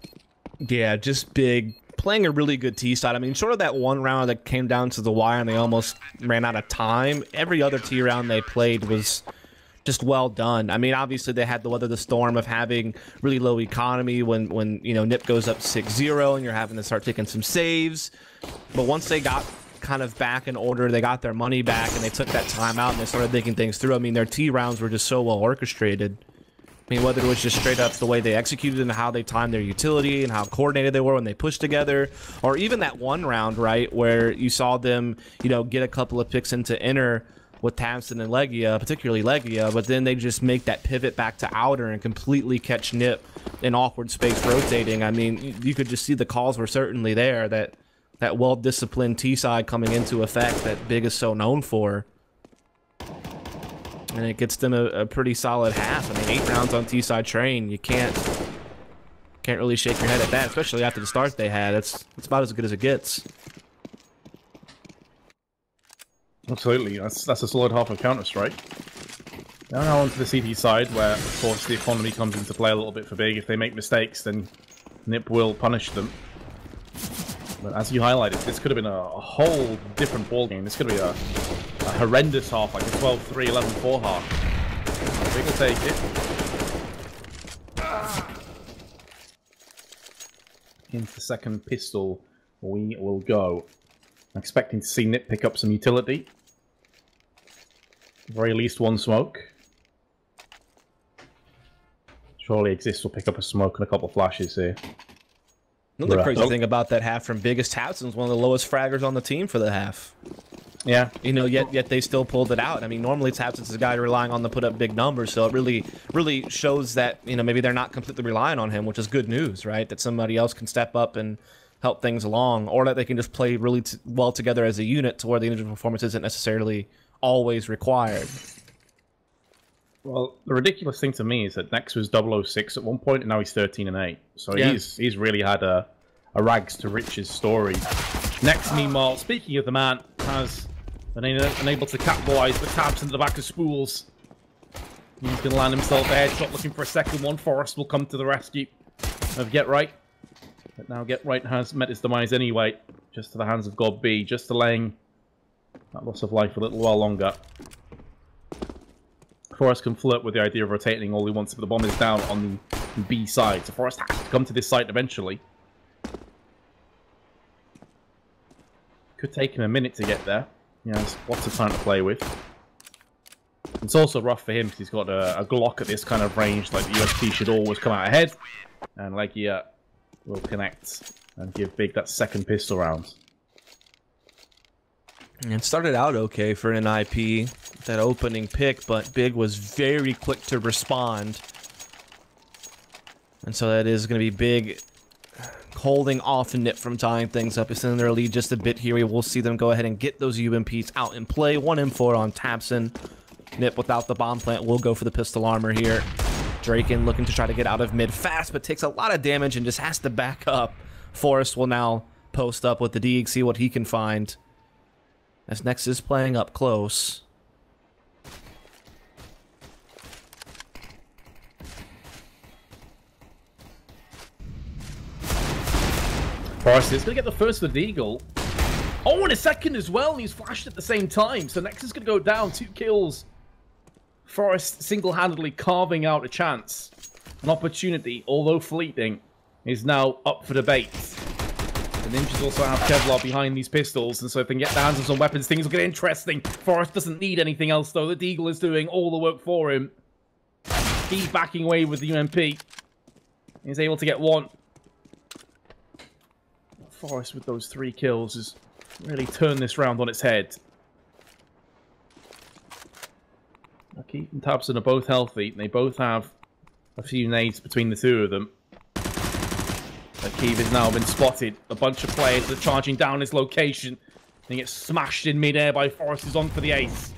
Yeah, just Big. Playing a really good T side. I mean, short of that one round that came down to the wire and they almost ran out of time, every other T round they played was just well done. I mean, obviously they had to weather the storm of having really low economy when you know, Nip goes up 6-0 and you're having to start taking some saves. But once they got kind of back in order, they got their money back and they took that time out and they started thinking things through. I mean, their T rounds were just so well orchestrated. I mean, whether it was just straight up the way they executed and how they timed their utility and how coordinated they were when they pushed together, or even that one round, right, where you saw them, you know, get a couple of picks into inner with Tamsin and Legia, particularly Legia, but then they just make that pivot back to outer and completely catch Nip in awkward space rotating. I mean, you could just see the calls were certainly there, that well-disciplined T-side coming into effect that Big is so known for. And it gets them a pretty solid half. I mean, 8 rounds on T-side train. You can't really shake your head at that, especially after the start they had. It's about as good as it gets. Absolutely, that's a solid half of Counter-Strike. Now on to the CT side, where of course the economy comes into play a little bit for Big. If they make mistakes, then Nip will punish them. But as you highlighted, this could have been a whole different ballgame. This could have been a horrendous half, like a 12-3, 11-4 half. Big will take it. Into the second pistol, we will go. I'm expecting to see Nip pick up some utility. At the very least one smoke. Surely Exist will pick up a smoke and a couple of flashes here. Another Right. crazy thing about that half from Big is Towson's one of the lowest fraggers on the team for the half. Yeah. You know, yet they still pulled it out. I mean, normally Towson's a guy relying on to put up big numbers, so it really shows that, you know, maybe they're not completely relying on him, which is good news, right? That somebody else can step up and help things along, or that they can just play really well together as a unit to where the individual performance isn't necessarily always required. Well, the ridiculous thing to me is that Nex was 006 at one point, and now he's 13-8. So Yeah. he's really had a rags to riches story. Nex, meanwhile, speaking of the man, has been unable to capitalize the tabs into the back of spools. He's going to land himself a headshot, looking for a second one. Forrest will come to the rescue of Get Right. But now Get Right has met his demise anyway, just to the hands of God B, just delaying that loss of life a little while longer. Forrest can flirt with the idea of rotating all he wants, but the bomb is down on the B side. So Forrest has to come to this site eventually. Could take him a minute to get there. He has lots of time to play with. It's also rough for him because he's got a Glock at this kind of range. Like the USP should always come out ahead. And Legia will connect and give Big that second pistol round. It started out okay for an NiP, that opening pick, but Big was very quick to respond. And so that is going to be Big holding off Nip from tying things up. Extending their lead just a bit here. We will see them go ahead and get those UMPs out in play. 1M4 on Tabson. Nip without the bomb plant will go for the pistol armor here. Draken looking to try to get out of mid fast, but takes a lot of damage and just has to back up. Forrest will now post up with the Deeg, see what he can find. As Nex is playing up close. Forrest is going to get the first with the Eagle. Oh, and a second as well, and he's flashed at the same time. So Nex is going to go down, 2 kills. Forrest single-handedly carving out a chance. An opportunity, although fleeting, is now up for debate. The Ninjas also have Kevlar behind these pistols, and so if they can get their hands on some weapons, things will get interesting. Forrest doesn't need anything else, though. The Deagle is doing all the work for him. He's backing away with the UMP. He's able to get one. Forrest with those 3 kills has really turned this round on its head. Keith and Tabson are both healthy, and they both have a few nades between the two of them. But Keith has now been spotted. A bunch of players are charging down his location. He gets smashed in midair by Forrest, who's on for the ace.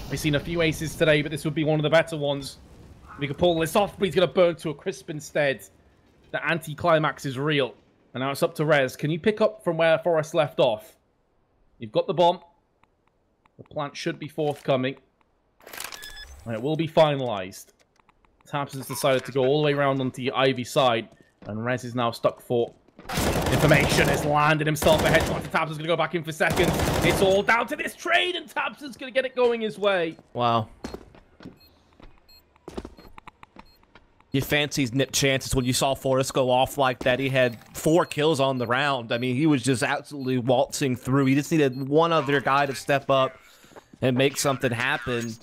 We've seen a few aces today, but this would be one of the better ones. We could pull this off, but he's going to burn to a crisp instead. The anti-climax is real. And now it's up to Rez. Can you pick up from where Forrest left off? You've got the bomb. The plant should be forthcoming. And it will be finalized. Tabson's decided to go all the way around onto the Ivy side. And Rez is now stuck for information. Has landed himself a headshot. Tabson's going to go back in for seconds. It's all down to this trade, and Tabson's going to get it going his way. Wow. You fancied Nip chances when you saw Forrest go off like that. He had 4 kills on the round. I mean, he was just absolutely waltzing through. He just needed one other guy to step up and make something happen.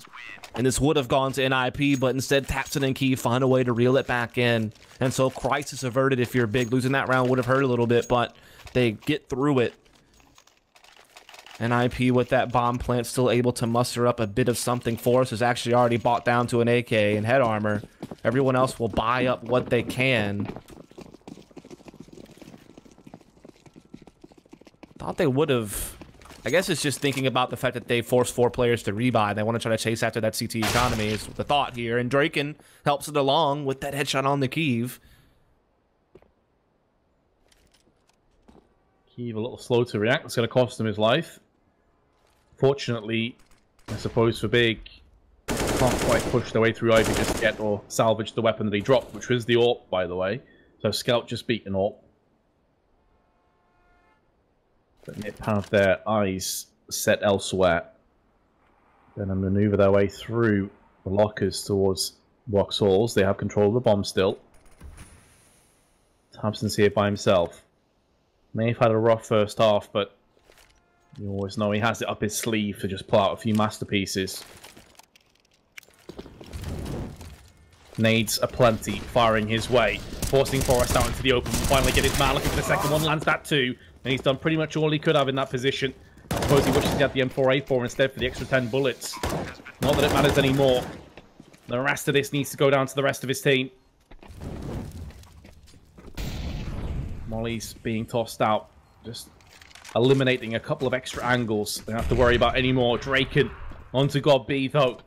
And this would have gone to NiP, but instead Tapson and Key find a way to reel it back in. And so crisis averted if you're big. Losing that round would have hurt a little bit, but they get through it. NiP with that bomb plant still able to muster up a bit of something. Forrest is actually already bought down to an AK and head armor. Everyone else will buy up what they can. Thought they would have... I guess it's just thinking about the fact that they forced 4 players to rebuy. They want to try to chase after that CT economy is the thought here. And Draken helps it along with that headshot on the Kiev. Kiev a little slow to react. It's going to cost him his life. Fortunately, I suppose for Big, can't quite push their way through Ivy just yet or salvage the weapon that he dropped, which was the AWP, by the way. So Scout just beat an AWP. But Nip have their eyes set elsewhere. Then they maneuver their way through the lockers towards Vauxhalls. They have control of the bomb still. Thompson's here by himself. May have had a rough first half, but you always know he has it up his sleeve to just pull out a few masterpieces. Nades aplenty, firing his way, forcing Forrest out into the open. Finally get his man, looking for the second one, lands that too. And he's done pretty much all he could have in that position. I suppose he wishes he had the M4A4 instead for the extra 10 bullets. Not that it matters anymore. The rest of this needs to go down to the rest of his team. Molly's being tossed out, just eliminating a couple of extra angles. They don't have to worry about any more. Draken onto God B, though.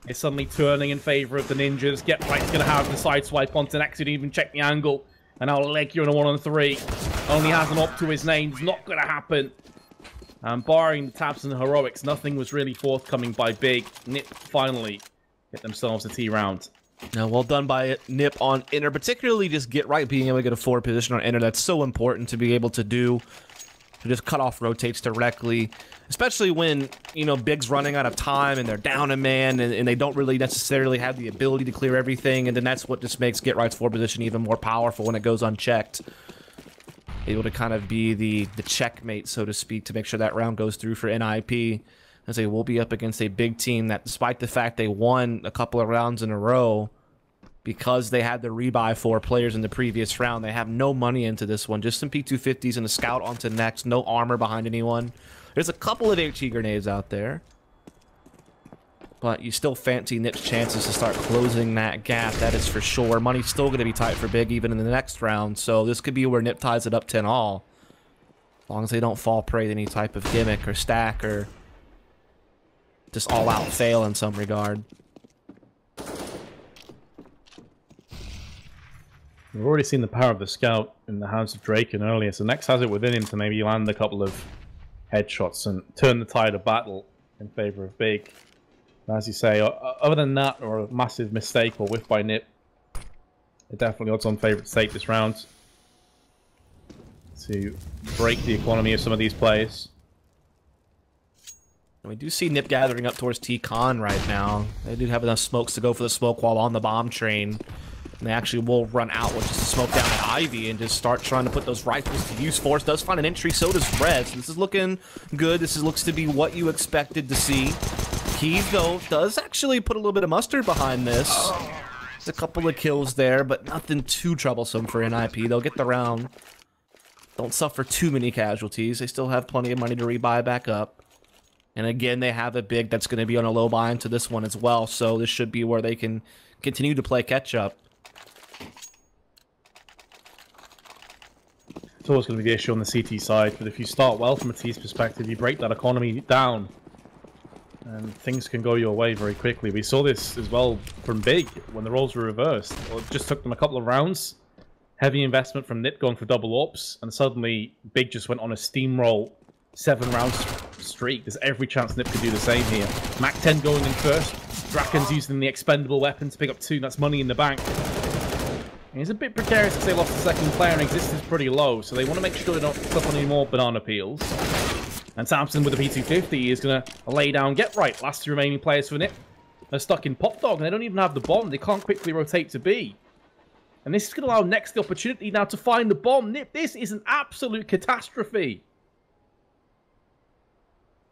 Is suddenly turning in favor of the ninjas. Get Right's going to have the side swipe onto next. Didn't even check the angle. And now Legio in a 1-on-3. Only has an up to his name. It's not going to happen. And barring the taps and the heroics, nothing was really forthcoming by Big. Nip finally get themselves a T round. Now, well done by Nip on Inner, particularly just Get Right being able to get a forward position on Inner. That's so important to be able to do. To just cut off rotates directly, especially when, you know, Big's running out of time and they're down a man and they don't really necessarily have the ability to clear everything, and then that's what just makes Get Right's forward position even more powerful when it goes unchecked. Able to kind of be the checkmate, so to speak, to make sure that round goes through for NiP, as they will be up against a Big team that, despite the fact they won a couple of rounds in a row, because they had the rebuy 4 players in the previous round, they have no money into this one. Just some P250s and a scout onto next. No armor behind anyone. There's a couple of HE grenades out there, but you still fancy Nip's chances to start closing that gap. That is for sure. Money's still going to be tight for Big even in the next round, so this could be where Nip ties it up 10-all. As long as they don't fall prey to any type of gimmick or stack or just all-out fail in some regard. We've already seen the power of the scout in the hands of Draken earlier, so Nex has it within him to maybe land a couple of headshots and turn the tide of battle in favor of Big. And as you say, other than that, or a massive mistake or whiff by Nip, they're definitely odds-on favourite to take this round to break the economy of some of these players. And we do see Nip gathering up towards T-Con right now. They do have enough smokes to go for the smoke wall on the bomb train. And they actually will run out with just a smoke down at Ivy and just start trying to put those rifles to use. Force does find an entry, so does Red. So this is looking good. This looks to be what you expected to see. Keys, though, does actually put a little bit of mustard behind this. There's a couple of kills there, but nothing too troublesome for NiP. They'll get the round. Don't suffer too many casualties. They still have plenty of money to rebuy back up. And again, they have a Big that's going to be on a low buy into this one as well. So this should be where they can continue to play catch-up. It's always going to be the issue on the CT side, but if you start well from a T's perspective, you break that economy down, and things can go your way very quickly. We saw this as well from Big when the roles were reversed. Well, it just took them a couple of rounds. Heavy investment from Nip going for double ups, and suddenly Big just went on a steamroll 7-round streak. There's every chance Nip could do the same here. Mac 10 going in first. Draken's using the expendable weapon to pick up 2. That's money in the bank. It's a bit precarious because they lost the second player and existence pretty low, so they want to make sure they don't pick up on any more banana peels. And Samson with the P250 is going to lay down Get Right. Last 2 remaining players for Nip. They're stuck in Pop Dog and they don't even have the bomb. They can't quickly rotate to B. And this is going to allow Next the opportunity now to find the bomb. Nip, this is an absolute catastrophe.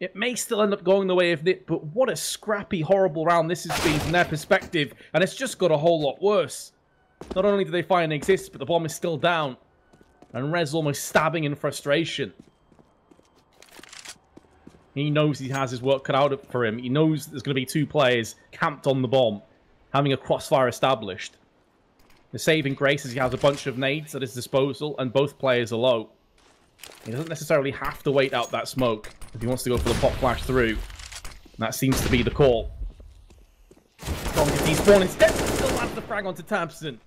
It may still end up going the way of Nip, but what a scrappy, horrible round this has been from their perspective. And it's just got a whole lot worse. Not only do they find it exists, but the bomb is still down. And Rez almost stabbing in frustration. He knows he has his work cut out for him. He knows there's going to be 2 players camped on the bomb, having a crossfire established. The saving grace is he has a bunch of nades at his disposal, and both players are low. He doesn't necessarily have to wait out that smoke if he wants to go for the pop flash through. And that seems to be the call. Despawn instead, still lands the frag onto Tabson.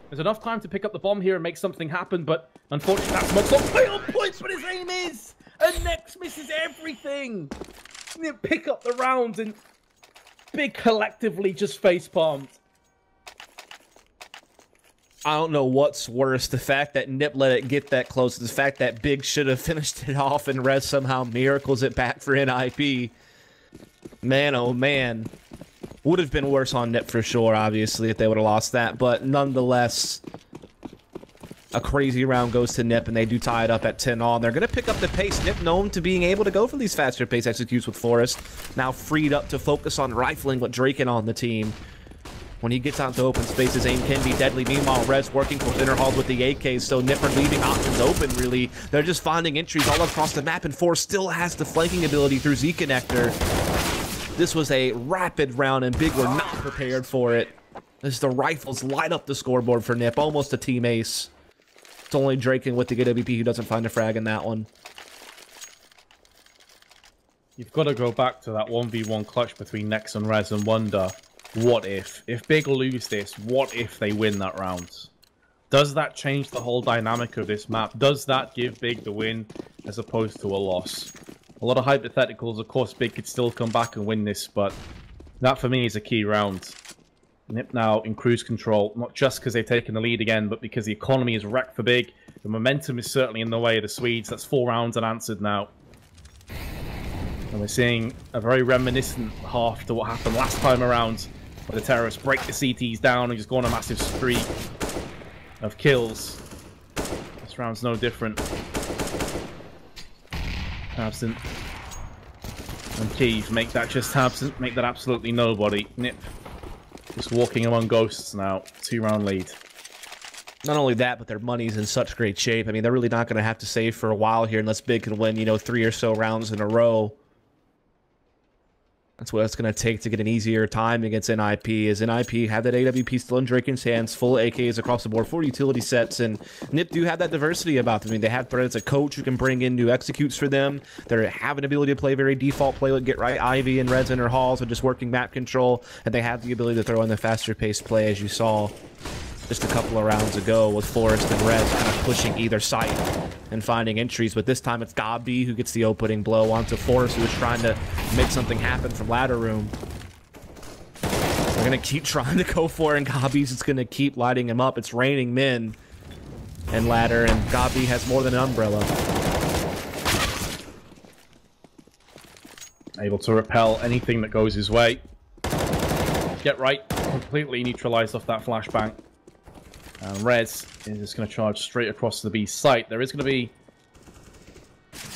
There's enough time to pick up the bomb here and make something happen, but unfortunately that smoke's not quite on point, but his aim is! And Nex misses everything! Nip pick up the round and Big collectively just facepalmed. I don't know what's worse, the fact that Nip let it get that close, the fact that Big should have finished it off and Rez somehow miracles it back for NiP. Man, oh man. Would have been worse on Nip for sure, obviously, if they would have lost that. But nonetheless, a crazy round goes to Nip, and they do tie it up at 10-all. And they're going to pick up the pace. Nip known to being able to go for these faster pace executes with Forrest. Now freed up to focus on rifling with Draken on the team. When he gets out to open space, his aim can be deadly. Meanwhile, Rez working towards inner halls with the AKs, so Nipper leaving options open, really. They're just finding entries all across the map, and Force still has the flanking ability through Z-Connector. This was a rapid round, and Big were not prepared for it. As the rifles light up the scoreboard for Nip, almost a team ace. It's only Draken with the AWP who doesn't find a frag in that one. You've got to go back to that 1v1 clutch between Nex and Rez and wonder, what if? If Big lose this, what if they win that round? Does that change the whole dynamic of this map? Does that give Big the win as opposed to a loss? A lot of hypotheticals, of course Big could still come back and win this, but that for me is a key round. Nip now in cruise control, not just because they've taken the lead again, but because the economy is wrecked for Big. The momentum is certainly in the way of the Swedes. That's 4 rounds unanswered now. And we're seeing a very reminiscent half to what happened last time around, where the terrorists break the CTs down and just go on a massive streak of kills. This round's no different. Absent and Keeve make that just absent, make that absolutely nobody. Nip just walking among ghosts now. 2-round lead. Not only that, but their money's in such great shape. I mean, they're really not going to have to save for a while here unless Big can win, you know, 3 or so rounds in a row. That's what it's going to take to get an easier time against NiP, as NiP have that AWP still in Draken's hands, full AKs across the board, 4 utility sets, and NiP do have that diversity about them. I mean, they have Thread as a coach who can bring in new executes for them. They have an ability to play very default play with Get Right, Ivy, and Reds in her halls, and just working map control, and they have the ability to throw in the faster paced play, as you saw just a couple of rounds ago with Forrest and Reds kind of pushing either side and finding entries, but this time it's Gabi who gets the opening blow onto Forrest, who is trying to make something happen from ladder room. They're going to keep trying to go for it, and Gabi's just going to keep lighting him up. It's raining men and ladder, and Gabi has more than an umbrella. Able to repel anything that goes his way. Get Right, completely neutralized off that flashbang. And Rez is just going to charge straight across the B site. There is going to be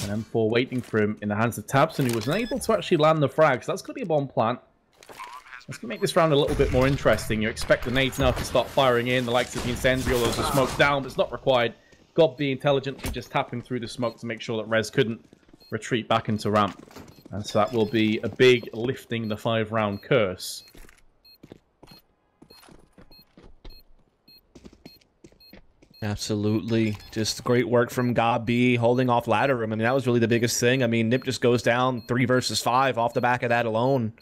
an M4 waiting for him in the hands of Tabson, who was unable to actually land the frag. So that's going to be a bomb plant. That's going to make this round a little bit more interesting. You expect the nades now to start firing in. The likes of the incendiary, those are smoked down, but it's not required. Gob be intelligently just tapping through the smoke to make sure that Rez couldn't retreat back into ramp. And so that will be a big lifting the 5-round curse. Absolutely. Just great work from Gabi holding off ladder room. I mean, that was really the biggest thing. I mean, Nip just goes down 3 versus 5 off the back of that alone.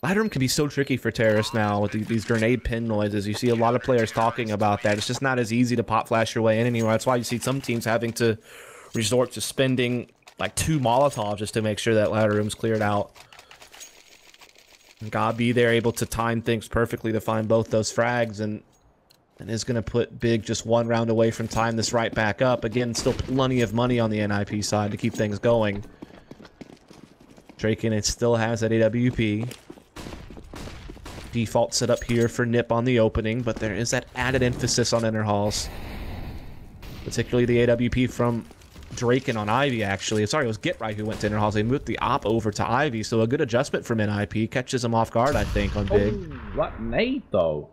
Ladder room can be so tricky for terrorists now with these grenade pin noises. You see a lot of players talking about that. It's just not as easy to pop flash your way in anymore. That's why you see some teams having to resort to spending like 2 Molotovs just to make sure that ladder room's cleared out. And Gabi there able to time things perfectly to find both those frags, and is going to put Big just 1 round away from tying this right back up. Again, still plenty of money on the NiP side to keep things going. Draken, it still has that AWP. Default setup here for Nip on the opening, but there is that added emphasis on inner halls. Particularly the AWP from Draken on Ivy, actually. Sorry, it was Get Right who went to inner halls. They moved the op over to Ivy, so a good adjustment from NiP. Catches him off guard, I think, on Big. Oh, what nade, though?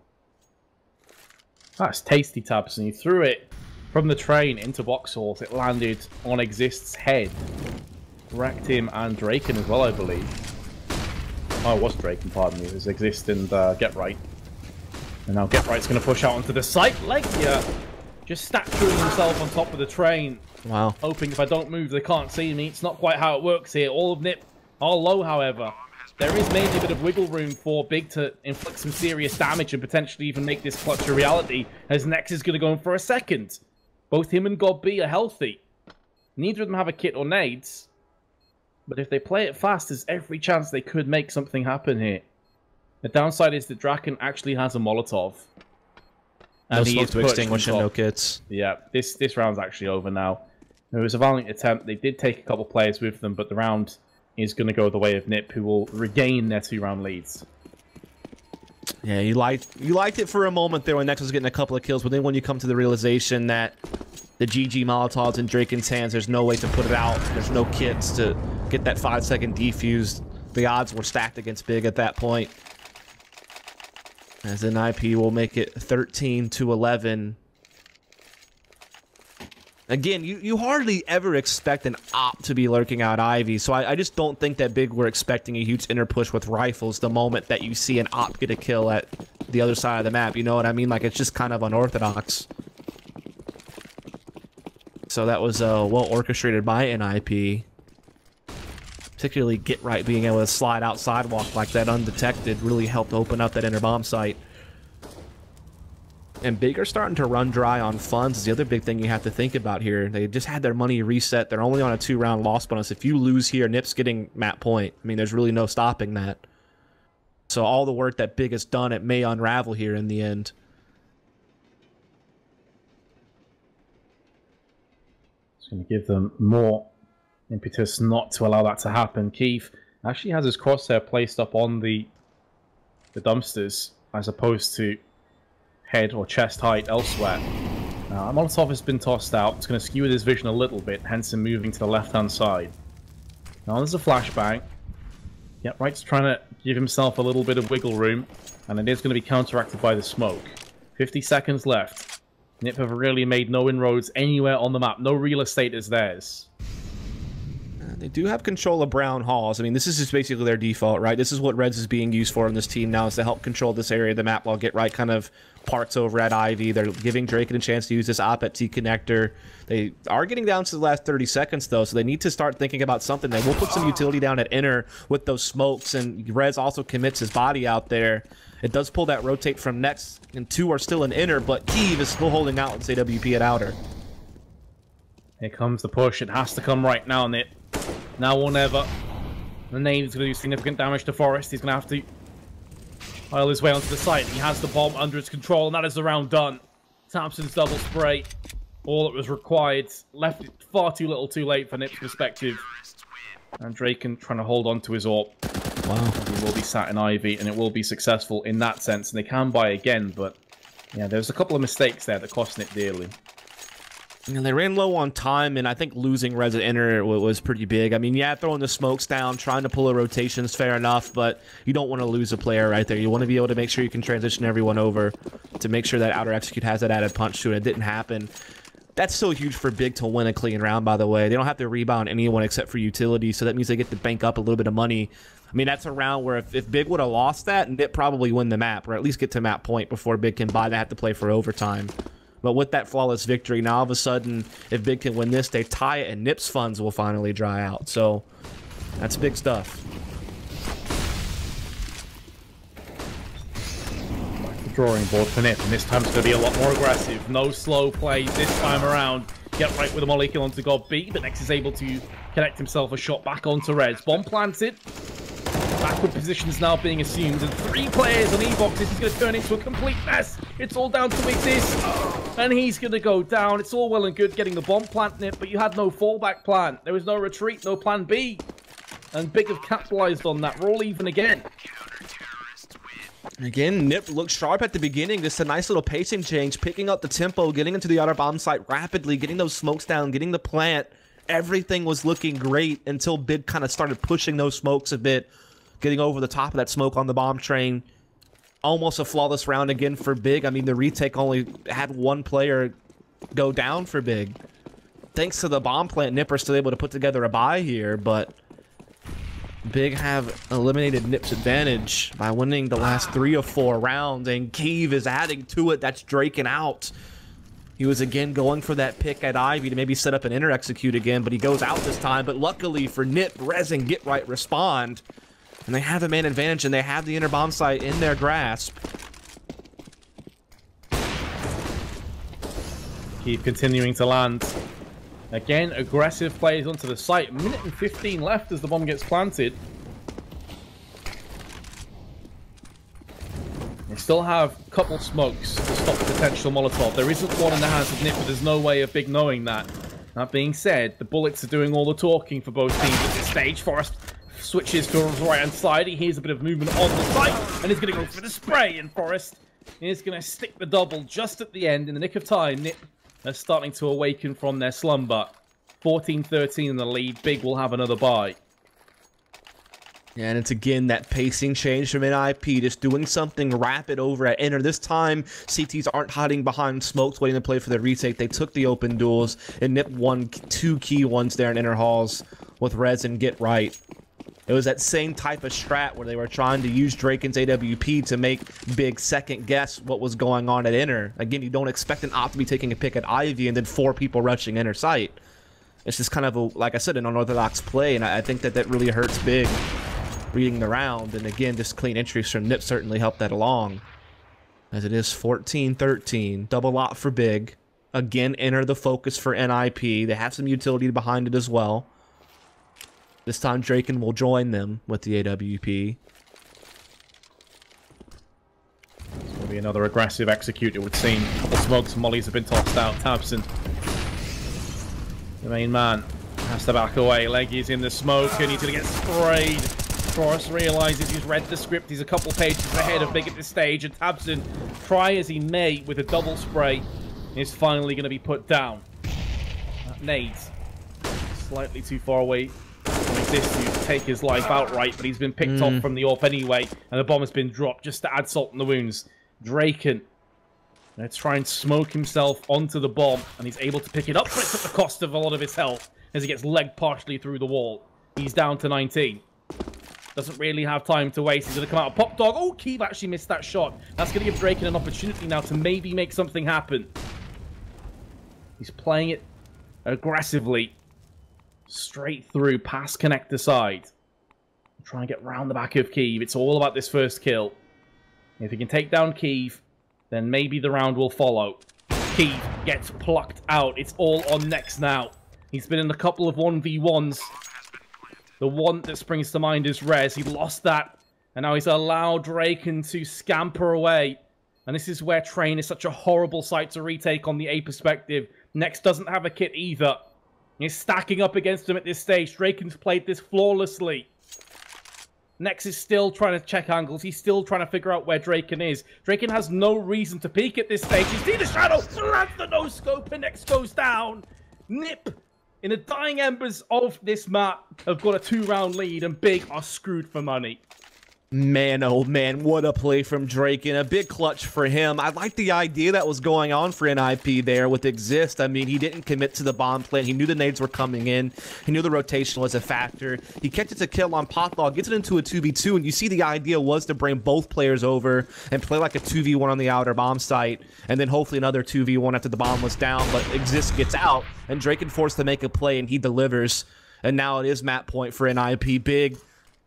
That's tasty, Tabs, and you threw it from the train into Vauxhall. It landed on Exist's head. Wrecked him and Draken as well, I believe. Oh, it was Draken, pardon me. It was Exist and Get Right. And now Get Right's going to push out onto the site. Legia just statuing himself on top of the train. Wow. Hoping if I don't move, they can't see me. It's not quite how it works here. All of Nip are low, however. There is maybe a bit of wiggle room for Big to inflict some serious damage and potentially even make this clutch a reality, as Nex is going to go in for a second. Both him and God B are healthy. Neither of them have a kit or nades, but if they play it fast, there's every chance they could make something happen here. The downside is that Draken actually has a Molotov. No smoke to extinguish and no kits. Yeah, this round's actually over now. It was a valiant attempt. They did take a couple players with them, but the round is going to go the way of Nip, who will regain their 2-round leads. Yeah, you liked it for a moment there when Nex was getting a couple of kills, but then when you come to the realization that the GG Molotov's in Draken's hands, there's no way to put it out. There's no kits to get that 5-second defuse. The odds were stacked against Big at that point. As NiP will make it 13-11. Again, you hardly ever expect an op to be lurking out Ivy, so I just don't think that Big were expecting a huge inner push with rifles the moment that you see an op get a kill at the other side of the map. You know what I mean? Like, it's just kind of unorthodox. So that was well orchestrated by NiP. Particularly Get Right being able to slide out sidewalk like that undetected really helped open up that inner bomb site. And Big are starting to run dry on funds is the other big thing you have to think about here. They just had their money reset. They're only on a 2-round loss bonus. If you lose here, Nip's getting map point. I mean, there's really no stopping that. So all the work that Big has done, it may unravel here in the end. It's going to give them more impetus not to allow that to happen. Keith actually has his crosshair placed up on the dumpsters as opposed to head or chest height elsewhere. Molotov has been tossed out. It's going to skew his vision a little bit, hence him moving to the left-hand side. Now there's a flashbang. Yeah, Right's trying to give himself a little bit of wiggle room, and it is going to be counteracted by the smoke. 50 seconds left. Nip have really made no inroads anywhere on the map. No real estate is theirs. They do have control of brown halls. I mean, this is just basically their default, right? This is what Reds is being used for in this team now, is to help control this area of the map while Get Right kind of parks over at Ivy. They're giving Drake a chance to use this op at T connector. They are getting down to the last 30 seconds, though, so they need to start thinking about something. They will put some utility down at inner with those smokes, and Rez also commits his body out there. It does pull that rotate from next, and 2 are still in inner, but Keeve is still holding out with AWP at outer. Here comes the push. It has to come right now, Nip. Now or never. The nade is going to do significant damage to Forest. He's going to have to pile his way onto the site. He has the bomb under his control, and that is the round done. Thompson's double spray. All that was required. Left it far too little too late for Nip's perspective. And Draken trying to hold on to his AWP. Wow. He will be sat in Ivy, and it will be successful in that sense. And they can buy again, but yeah, there's a couple of mistakes there that cost Nip dearly. And they ran low on time, and I think losing Rez at inner was pretty big. I mean, yeah, throwing the smokes down, trying to pull a rotation is fair enough, but you don't want to lose a player right there. You want to be able to make sure you can transition everyone over to make sure that outer execute has that added punch to it. It didn't happen. That's so huge for Big to win a clean round, by the way. They don't have to rebound anyone except for utility, so that means they get to bank up a little bit of money. I mean, that's a round where if Big would have lost that, Nip probably win the map, or at least get to map point before Big can buy. They have to play for overtime. But with that flawless victory, now all of a sudden, if Big can win this, they tie it, and Nip's funds will finally dry out. So, that's big stuff. Back to drawing board for Nip, and this time it's going to be a lot more aggressive. No slow plays this time around. Get Right with a molly kill onto God B, but Nex is able to connect himself a shot back onto Reds. Bomb planted. Backward positions now being assumed, and 3 players on E-Box. This is going to turn into a complete mess. It's all down to Exist, and he's going to go down. It's all well and good getting the bomb plant, Nip, but you had no fallback plan. There was no retreat, no plan B. And Big have capitalized on that. We're all even again. Again, Nip looked sharp at the beginning. Just a nice little pacing change, picking up the tempo, getting into the outer bomb site rapidly, getting those smokes down, getting the plant. Everything was looking great until Big kind of started pushing those smokes a bit, getting over the top of that smoke on the bomb train. Almost a flawless round again for Big. I mean, the retake only had 1 player go down for Big. Thanks to the bomb plant, Nipper's still able to put together a buy here, but Big have eliminated Nip's advantage by winning the last 3 of 4 rounds, and Keeve is adding to it. That's Draken out. He was again going for that pick at Ivy to maybe set up an inner execute again, but he goes out this time. But luckily for Nip, Rez and Get Right respond. And they have a man advantage, and they have the inner bomb site in their grasp. Keep continuing to land. Again, aggressive plays onto the site. 1:15 left as the bomb gets planted. They still have a couple smokes to stop the potential Molotov. There isn't one in the hands of Nip, but there's no way of Big knowing that. That being said, the bullets are doing all the talking for both teams at this stage. Forrest switches to his right-hand side. He hears a bit of movement on the site, and he's going to go for the spray, and Forrest is going to stick the double just at the end in the nick of time. Nip are starting to awaken from their slumber. 14-13 in the lead. Big will have another bye. And it's again that pacing change from NiP, just doing something rapid over at Inner. This time, CTs aren't hiding behind smokes waiting to play for the retake. They took the open duels, and Nip won 2 key ones there in Inner Halls with Rez and Get Right. It was that same type of strat where they were trying to use Draken's AWP to make Big second guess what was going on at Inner. Again, you don't expect an op to be taking a pick at Ivy and then 4 people rushing Inner site. It's just kind of, a, like I said, an unorthodox play, and I think that that really hurts Big reading the round. And again, just clean entries from Nip certainly helped that along. As it is 14-13. Double lot for Big. Again, Inner the focus for NiP. They have some utility behind it as well. This time, Draken will join them with the AWP. It's going to be another aggressive execute, it would seem. A couple smokes, mollies have been tossed out. Tabson, the main man, has to back away. Leggy's in the smoke, and he's going to get sprayed. Forrest realizes he's read the script. He's a couple pages ahead of Big at this stage, and Tabson, try as he may with a double spray, is finally going to be put down. That nades slightly too far away from Exist to take his life outright, but he's been picked off from the AWP anyway, and the bomb has been dropped just to add salt in the wounds. Draken, let's try and smoke himself onto the bomb, and he's able to pick it up, but it's at the cost of a lot of his health as he gets legged partially through the wall. He's down to 19. Doesn't really have time to waste. He's going to come out of Pop Dog. Oh, Keeve actually missed that shot. That's going to give Draken an opportunity now to maybe make something happen. He's playing it aggressively. Straight through, past connector side. Try and get round the back of Keeve. It's all about this first kill. If he can take down Keeve, then maybe the round will follow. Keeve gets plucked out. It's all on Nex now. He's been in a couple of 1v1s. The one that springs to mind is Rez. He lost that, and now he's allowed Draken to scamper away. And this is where Train is such a horrible sight to retake on the A perspective. Nex doesn't have a kit either. He's stacking up against him at this stage. Draken's played this flawlessly. Nex is still trying to check angles. He's still trying to figure out where Draken is. Draken has no reason to peek at this stage. He's seen the shadow, lands the no-scope, and Nex goes down. Nip, in the dying embers of this map, have got a 2-round lead, and Big are screwed for money. Man, oh man, what a play from Draken. A big clutch for him. I like the idea that was going on for NiP there with Exist. I mean, he didn't commit to the bomb plant. He knew the nades were coming in. He knew the rotation was a factor. He catches a kill on Potdog, gets it into a 2v2, and you see the idea was to bring both players over and play like a 2v1 on the outer bomb site, and then hopefully another 2v1 after the bomb was down, but Exist gets out, and Draken forced to make a play, and he delivers. And now it is map point for NiP. Big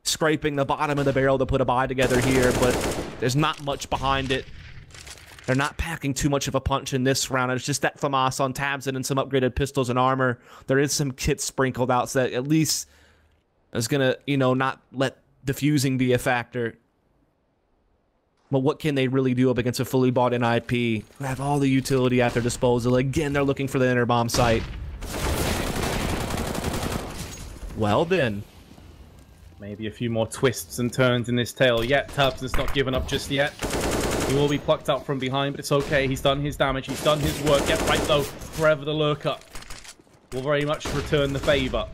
scraping the bottom of the barrel to put a buy together here, but there's not much behind it. They're not packing too much of a punch in this round. It's just that FAMAS on Tabson and some upgraded pistols and armor. There is some kits sprinkled out, so that at least is gonna, you know, not let defusing be a factor. But what can they really do up against a fully bought NiP who have all the utility at their disposal? Again, they're looking for the inner bomb site. Well then. Maybe a few more twists and turns in this tale yet. Tabson's not given up just yet. He will be plucked out from behind, but it's okay. He's done his damage. He's done his work. Get right, though. Forever the lurker will very much return the favor.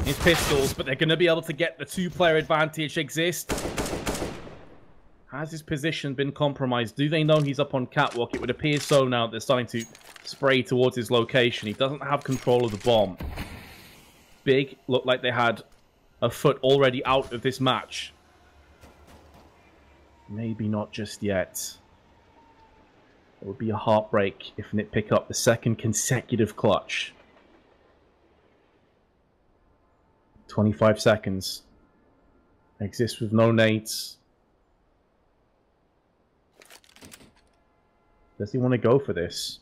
His pistols, but they're going to be able to get the 2-player advantage. Exist. Has his position been compromised? Do they know he's up on catwalk? It would appear so now. They're starting to spray towards his location. He doesn't have control of the bomb. Big looked like they had a foot already out of this match. Maybe not just yet. It would be a heartbreak if Nip pick up the second consecutive clutch. 25 seconds. Exist with no nades. Does he want to go for this?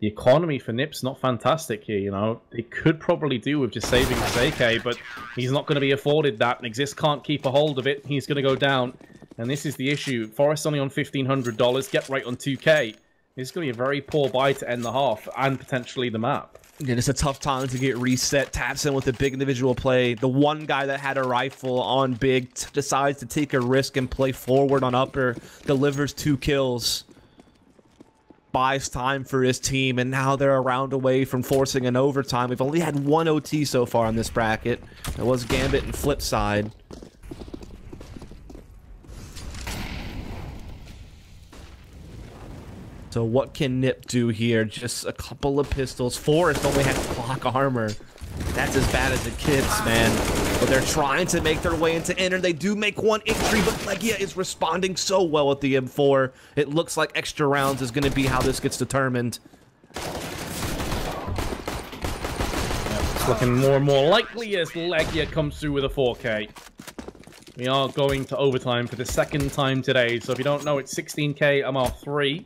The economy for Nip's not fantastic here, you know. They could probably do with just saving his AK, but he's not going to be afforded that, and Exist can't keep a hold of it. He's going to go down, and this is the issue. Forrest only on $1,500, Get Right on 2K. This is going to be a very poor buy to end the half, and potentially the map. Again, it's a tough time to get reset. Tabson with a big individual play. The one guy that had a rifle on Big decides to take a risk and play forward on upper, delivers 2 kills. Buys time for his team, and now they're a round away from forcing an overtime. We've only had 1 OT so far on this bracket. It was Gambit and Flipside. So what can Nip do here? Just a couple of pistols. Forrest only has clock armor. That's as bad as it gets, man. But they're trying to make their way into enter. They do make one entry, but Legia is responding so well with the M4. It looks like extra rounds is going to be how this gets determined. It's looking more and more likely as Legia comes through with a 4K. We are going to overtime for the second time today, so if you don't know, it's 16K MR3.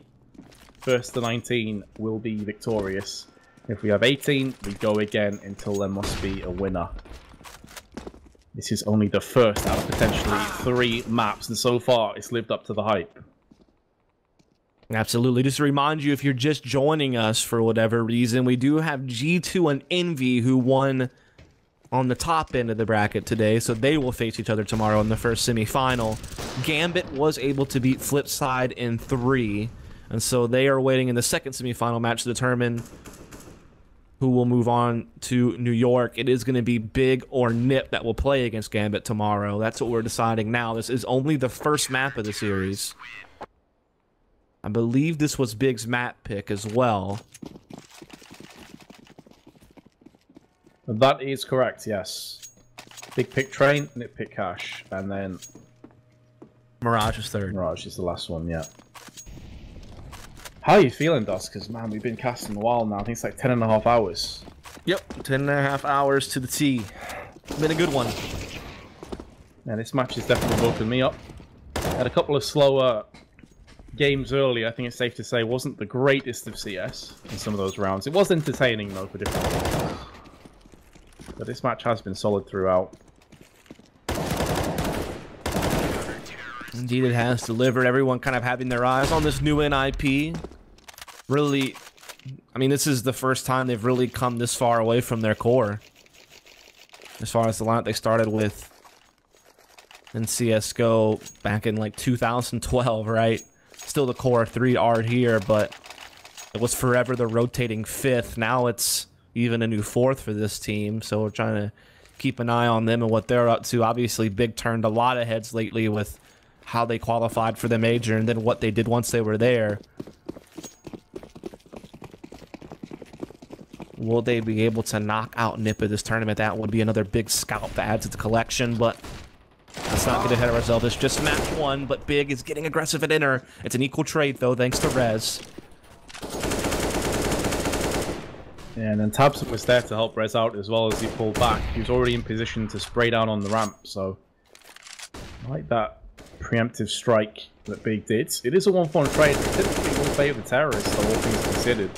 First to 19 will be victorious. If we have 18, we go again until there must be a winner. This is only the first out of potentially 3 maps, and so far it's lived up to the hype. Absolutely. Just to remind you, if you're just joining us for whatever reason, we do have G2 and Envy who won on the top end of the bracket today, so they will face each other tomorrow in the first semifinal. Gambit was able to beat Flipside in 3, and so they are waiting in the second semifinal match to determine who will move on to New York. It is going to be Big or Nip that will play against Gambit tomorrow. That's what we're deciding now. This is only the first map of the series. I believe this was Big's map pick as well. That is correct, yes. Big pick Train, Nip pick Cash, and then Mirage is third. Mirage is the last one, yeah. How are you feeling, Dusk? Because, man, we've been casting a while now. I think it's like 10.5 hours. Yep, 10.5 hours to the T. Been a good one. Yeah, this match has definitely woken me up. Had a couple of slower games earlier. I think it's safe to say wasn't the greatest of CS in some of those rounds. It was entertaining, though, for different reasons. But this match has been solid throughout. Indeed, it has delivered. Everyone kind of having their eyes on this new NiP. Really, I mean, this is the first time they've really come this far away from their core. As far as the lineup they started with in CSGO back in like 2012, right? Still the core 3 are here, but it was forever the rotating 5th. Now it's even a new 4th for this team, so we're trying to keep an eye on them and what they're up to. Obviously, Big turned a lot of heads lately with how they qualified for the major and then what they did once they were there. Will they be able to knock out Nip at this tournament? That would be another big scalp to add to the collection, but let's not get ahead of ourselves. It's just match 1, but Big is getting aggressive at inner. It's an equal trade, though, thanks to Rez. Yeah, and then Tabs was there to help Rez out as well as he pulled back. He was already in position to spray down on the ramp, so I like that preemptive strike that Big did. It is a 1-for-1 trade. It typically will favour the terrorists, all things considered.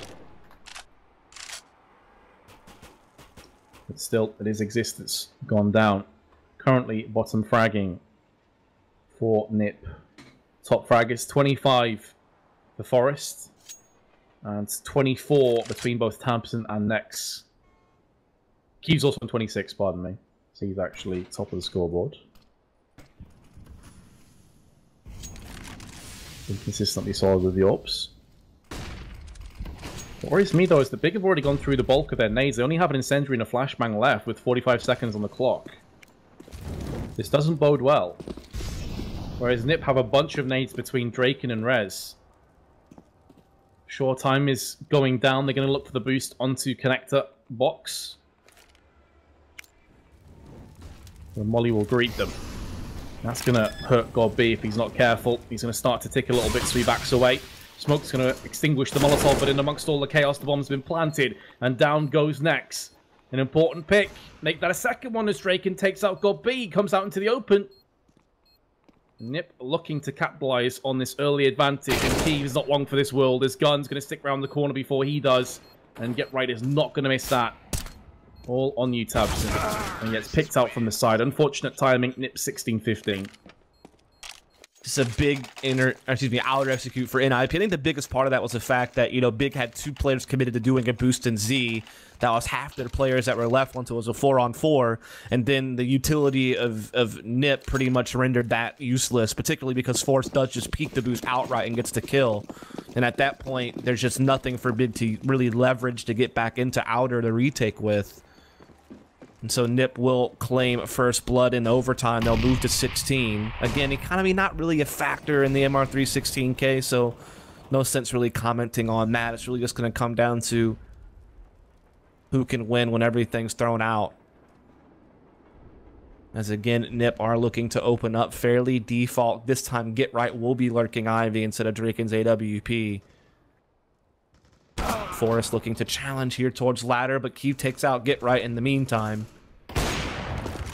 But still, it is existence gone down. Currently, bottom fragging for Nip. Top frag is 25 for Forest, and 24 between both Thompson and Nex. Keeves also on 26, pardon me. So he's actually top of the scoreboard. Been consistently solid with the AWPs. What worries me though is that Big have already gone through the bulk of their nades. They only have an incendiary and a flashbang left with 45 seconds on the clock. This doesn't bode well. Whereas Nip have a bunch of nades between Draken and Rez. Sure, time is going down. They're going to look for the boost onto connector box. And Molly will greet them. That's going to hurt God B if he's not careful. He's going to start to tick a little bit, so he backs away. Smoke's going to extinguish the Molotov, but in amongst all the chaos, the bomb's been planted. And down goes Nex. An important pick. Make that a second one as Draken takes out God B. Comes out into the open. Nip looking to capitalize on this early advantage. And Keeves not long for this world. His gun's going to stick around the corner before he does. And Get Right is not going to miss that. All on you, Tabs. And gets picked out from the side. Unfortunate timing. Nip 16-15. It's a big outer execute for NiP. I think the biggest part of that was the fact that, you know, Big had 2 players committed to doing a boost in Z. That was half the players that were left once it was a 4-on-4. And then the utility of Nip pretty much rendered that useless, particularly because Force does just peek the boost outright and gets the kill. And at that point, there's just nothing for Big to really leverage to get back into outer to retake with. And so Nip will claim first blood in overtime. They'll move to 16. Again, economy not really a factor in the MR3 16K, so no sense really commenting on that. It's really just going to come down to who can win when everything's thrown out. As again, Nip are looking to open up fairly. Default, this time Get Right will be lurking Ivy instead of Draken's AWP. Forrest looking to challenge here towards ladder, but Keeve takes out Get Right in the meantime.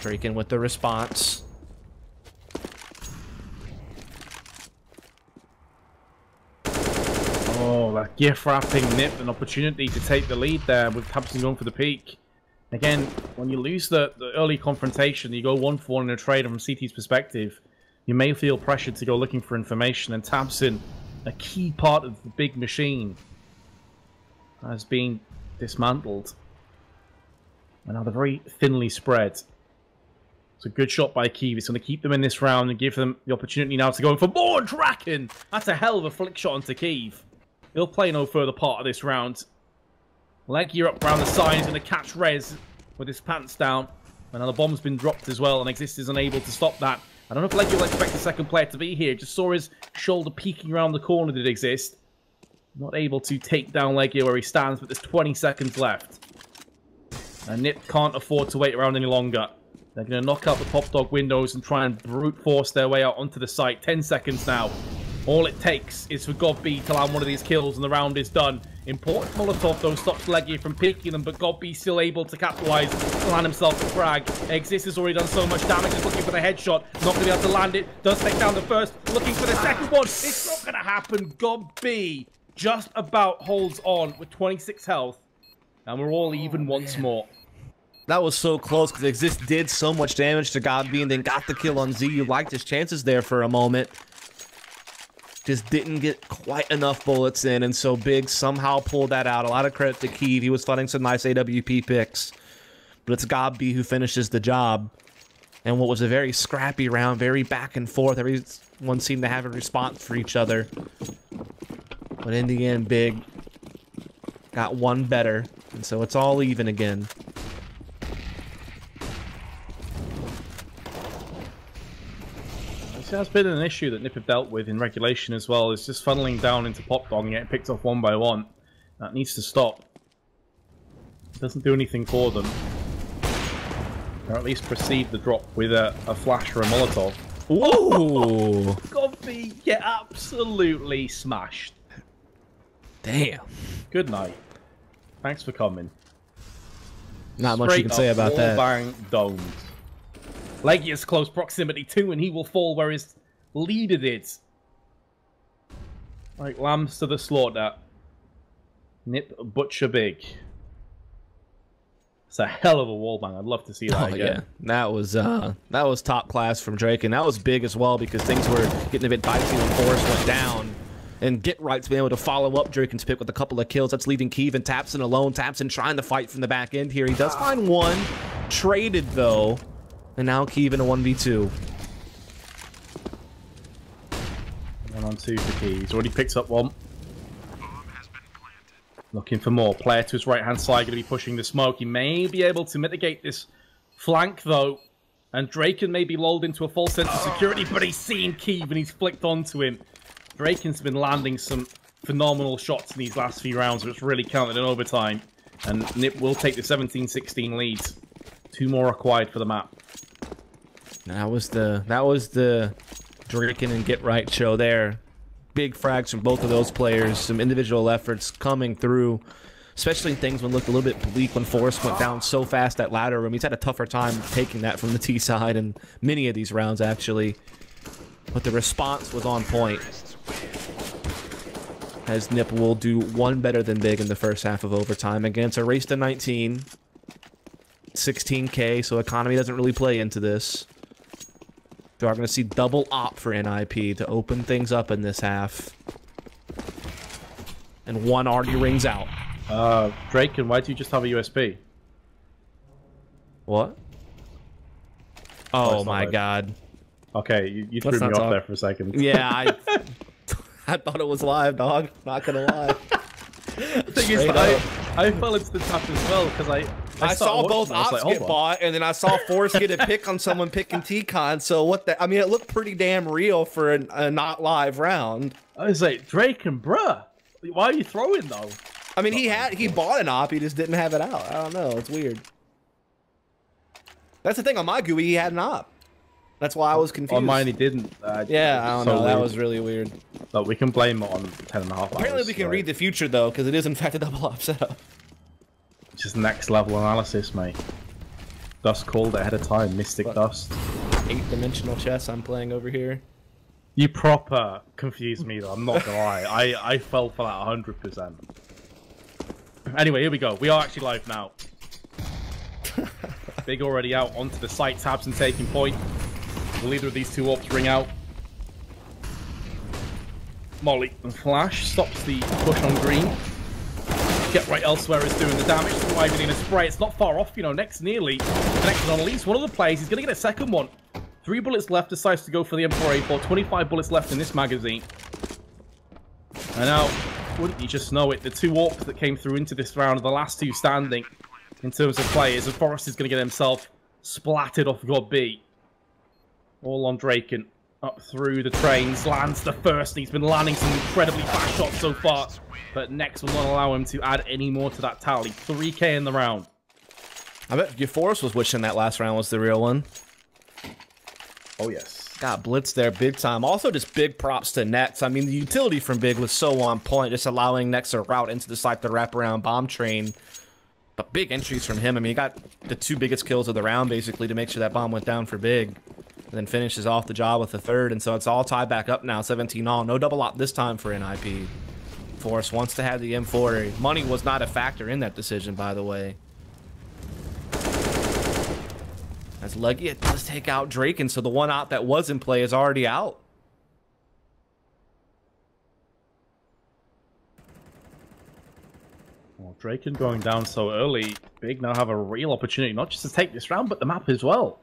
Draken with the response. Oh, that gift wrapping Nip, an opportunity to take the lead there with Thompson going for the peak. Again, when you lose the early confrontation, you go 1-for-1 in a trade, and from CT's perspective, you may feel pressured to go looking for information, and Thompson, a key part of the big machine, has been dismantled. And now they're very thinly spread. It's a good shot by Keeve. It's going to keep them in this round and give them the opportunity now to go in for more Draken. That's a hell of a flick shot onto Keeve. He'll play no further part of this round. Leggear up around the side. He's going to catch Rez with his pants down. And now the bomb's been dropped as well, and Exist is unable to stop that. I don't know if Leggear will expect the second player to be here. Just saw his shoulder peeking around the corner, did Exist. Not able to take down Leggear where he stands, but there's 20 seconds left. And Nip can't afford to wait around any longer. They're going to knock out the Pop Dog windows and try and brute force their way out onto the site. 10 seconds now. All it takes is for GodB to land one of these kills and the round is done. Important Molotov, though, stops Leggear from picking them, but GodB still able to capitalize and land himself a frag. Exist has already done so much damage, is looking for the headshot. Not going to be able to land it. Does take down the first, looking for the second one. It's not going to happen. GodB just about holds on with 26 health. And we're all even once more. That was so close because Exist did so much damage to GodB and then got the kill on Z. You liked his chances there for a moment. Just didn't get quite enough bullets in, and so Big somehow pulled that out. A lot of credit to Keeve. He was finding some nice AWP picks. But it's GodB who finishes the job. And what was a very scrappy round, very back and forth. Everyone seemed to have a response for each other. But in the end, Big got one better. And so it's all even again. That's been an issue that Nip have dealt with in regulation as well. It's just funneling down into Pop Dog and getting picked off one by one. That needs to stop. It doesn't do anything for them. Or at least proceed the drop with a flash or a Molotov. Ooh! GodB get absolutely smashed. Damn. Good night. Thanks for coming. Not much you can say about that. Bang domed. Leggear's close proximity too, and he will fall where his leader did. Like lambs to the slaughter. Nip Butcher Big. It's a hell of a wallbang. I'd love to see that again. Yeah. That was top class from Drake, and that was big as well because things were getting a bit dicey when Forrest went down. And Get Right's been able to follow up Draken's pick with a couple of kills. That's leaving Keeve and Tapson alone. Tapson trying to fight from the back end here. He does find one. Traded, though. And now Keeve in a 1v2. 1-on-2 for Keeve. He's already picked up one. Looking for more. Player to his right-hand side, going to be pushing the smoke. He may be able to mitigate this flank, though. And Draken may be lulled into a false sense of security, but he's seen Keeve and he's flicked onto him. Draken's been landing some phenomenal shots in these last few rounds, which really counted in overtime. And Nip will take the 17-16 lead. 2 more required for the map. That was the Draken and Get Right show there. Big frags from both of those players. Some individual efforts coming through, especially things when looked a little bit bleak when Forrest went down so fast that ladder room. He's had a tougher time taking that from the T side in many of these rounds, actually. But the response was on point. As Nip will do one better than Big in the first half of overtime. Again, it's a race to 19. 16K, so economy doesn't really play into this. We are going to see double op for NiP to open things up in this half. And one already rings out. Draken, why do you just have a USB? What? Oh my god. Okay, you threw me off there for a second. Yeah, I thought it was live, dog. Not gonna lie. The thing is, I fell into the trap as well because I saw both ops get bought, and then I saw Forrest get a pick on someone picking T-Con. So what the? I mean, it looked pretty damn real for a not live round. I was like, Drake and bruh, why are you throwing though? I mean, he bought an op, he just didn't have it out. I don't know, it's weird. That's the thing, on my GUI, he had an op. That's why I was confused. On mine, he didn't. Yeah, I don't know, that was really weird. But we can blame it on 10.5 hours. Apparently we can read the future, though, because it is, in fact, a double op setup. Just next level analysis, mate. Dust called ahead of time, Mystic Dust. 8-dimensional chess I'm playing over here. You proper confused me, though, I'm not gonna lie. I fell for that 100%. Anyway, here we go. We are actually live now. Big already out onto the site, tabs and taking point. Will either of these two ops ring out? Molly and Flash stops the push on green. Get right elsewhere is doing the damage, surviving in a spray. It's not far off, you know. Next nearly connected on at least one of the plays. He's going to get a second one. 3 bullets left, decides to go for the M4A4. 25 bullets left in this magazine. And now, wouldn't you just know it, the 2 orcs that came through into this round are the last 2 standing in terms of players. And Forrest is going to get himself splattered off God B. All on Draken. Up through the trains, lands the first. He's been landing some incredibly fast shots so far. But Nex will not allow him to add any more to that tally. 3K in the round. I bet your Forrest was wishing that last round was the real one. Oh, yes. Got blitz there big time. Also, just big props to Nex. I mean, the utility from Big was so on point, just allowing Nex a route into the site to wrap around bomb train. But big entries from him. I mean, he got the 2 biggest kills of the round, basically, to make sure that bomb went down for Big. And then finishes off the job with the 3rd, and so it's all tied back up now, 17 all. No double op this time for NiP. Forrest wants to have the M4. Money was not a factor in that decision, by the way. As Leggy does take out Drake, and so the 1 op that was in play is already out. Well, Draken going down so early. Big now have a real opportunity, not just to take this round, but the map as well.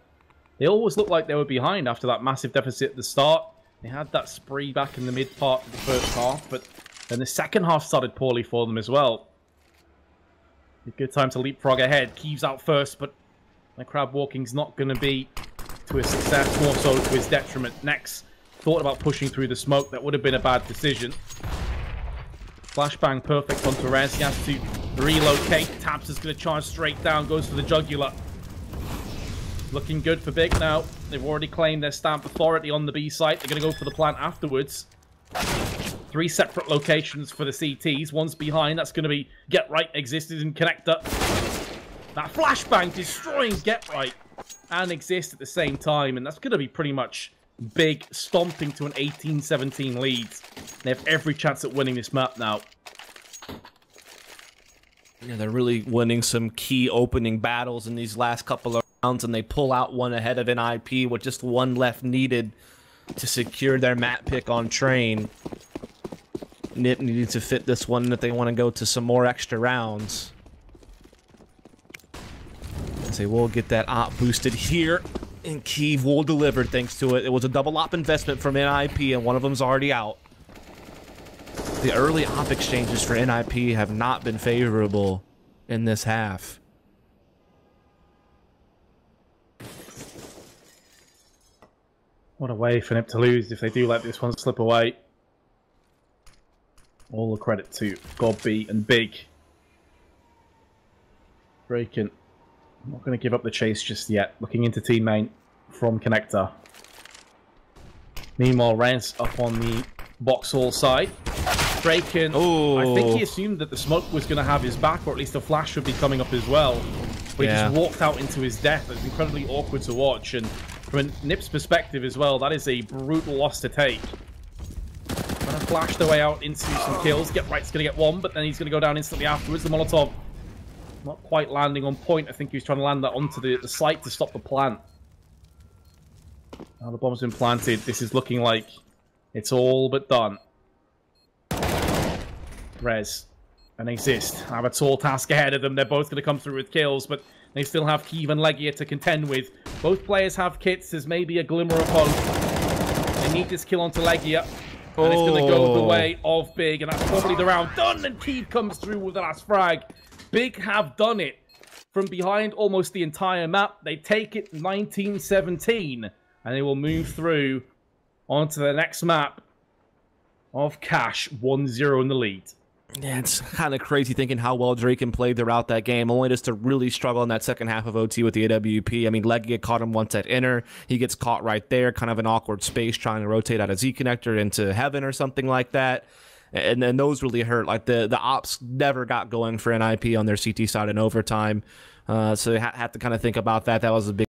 They always looked like they were behind after that massive deficit at the start. They had that spree back in the mid part of the first half, but then the second half started poorly for them as well. A good time to leapfrog ahead. Keeves out first, but the crab walking's not going to be to his success, more so to his detriment. Nex thought about pushing through the smoke. That would have been a bad decision. Flashbang perfect onto Rez. He has to relocate. Tabs is going to charge straight down, goes for the jugular. Looking good for Big now. They've already claimed their stamp authority on the B site. They're going to go for the plant afterwards. 3 separate locations for the CTs. One's behind. That's going to be Get Right, Existed, and Connector. That flashbang destroying Get Right and Exist at the same time. And that's going to be pretty much Big stomping to an 18-17 lead. They have every chance at winning this map now. Yeah, they're really winning some key opening battles in these last couple of rounds, and they pull out one ahead of NiP with just 1 left needed to secure their map pick on train. Nip needed to fit this one if they want to go to some more extra rounds. As they will get that op boosted here, and Kiev will deliver thanks to it. It was a double op investment from NiP, and one of them's already out. The early op exchanges for NiP have not been favorable in this half. What a way for Nip to lose if they do let this one slip away. All the credit to God B and Big. Draken not going to give up the chase just yet. Looking into team main from Connector. Meanwhile, Rez up on the box hall side. Draken, I think he assumed that the smoke was going to have his back, or at least a flash would be coming up as well. But he just walked out into his death. It's incredibly awkward to watch, and from a Nip's perspective as well, that is a brutal loss to take. Gonna flash their way out into some kills. Get Right's gonna get 1, but then he's gonna go down instantly afterwards. The Molotov not quite landing on point. I think he was trying to land that onto the site to stop the plant. Now the bomb's been planted. This is looking like it's all but done. Rez and Exist have a tall task ahead of them. They're both going to come through with kills, but they still have Kiev and Legia to contend with. Both players have kits. There's maybe a glimmer of hope. They need this kill onto Legia, and it's going to go the way of Big, and that's probably the round done, and Kiev comes through with the last frag. Big have done it from behind almost the entire map. They take it 19-17, and they will move through onto the next map of Cash, 1-0 in the lead. Yeah, it's kind of crazy thinking how well Draken played throughout that game, only just to really struggle in that second half of OT with the AWP. I mean, Legia caught him once at inner. He gets caught right there, kind of an awkward space trying to rotate out a Z connector into heaven or something like that. And then those really hurt. Like the ops never got going for NiP on their CT side in overtime. So they have to kind of think about that. That was a big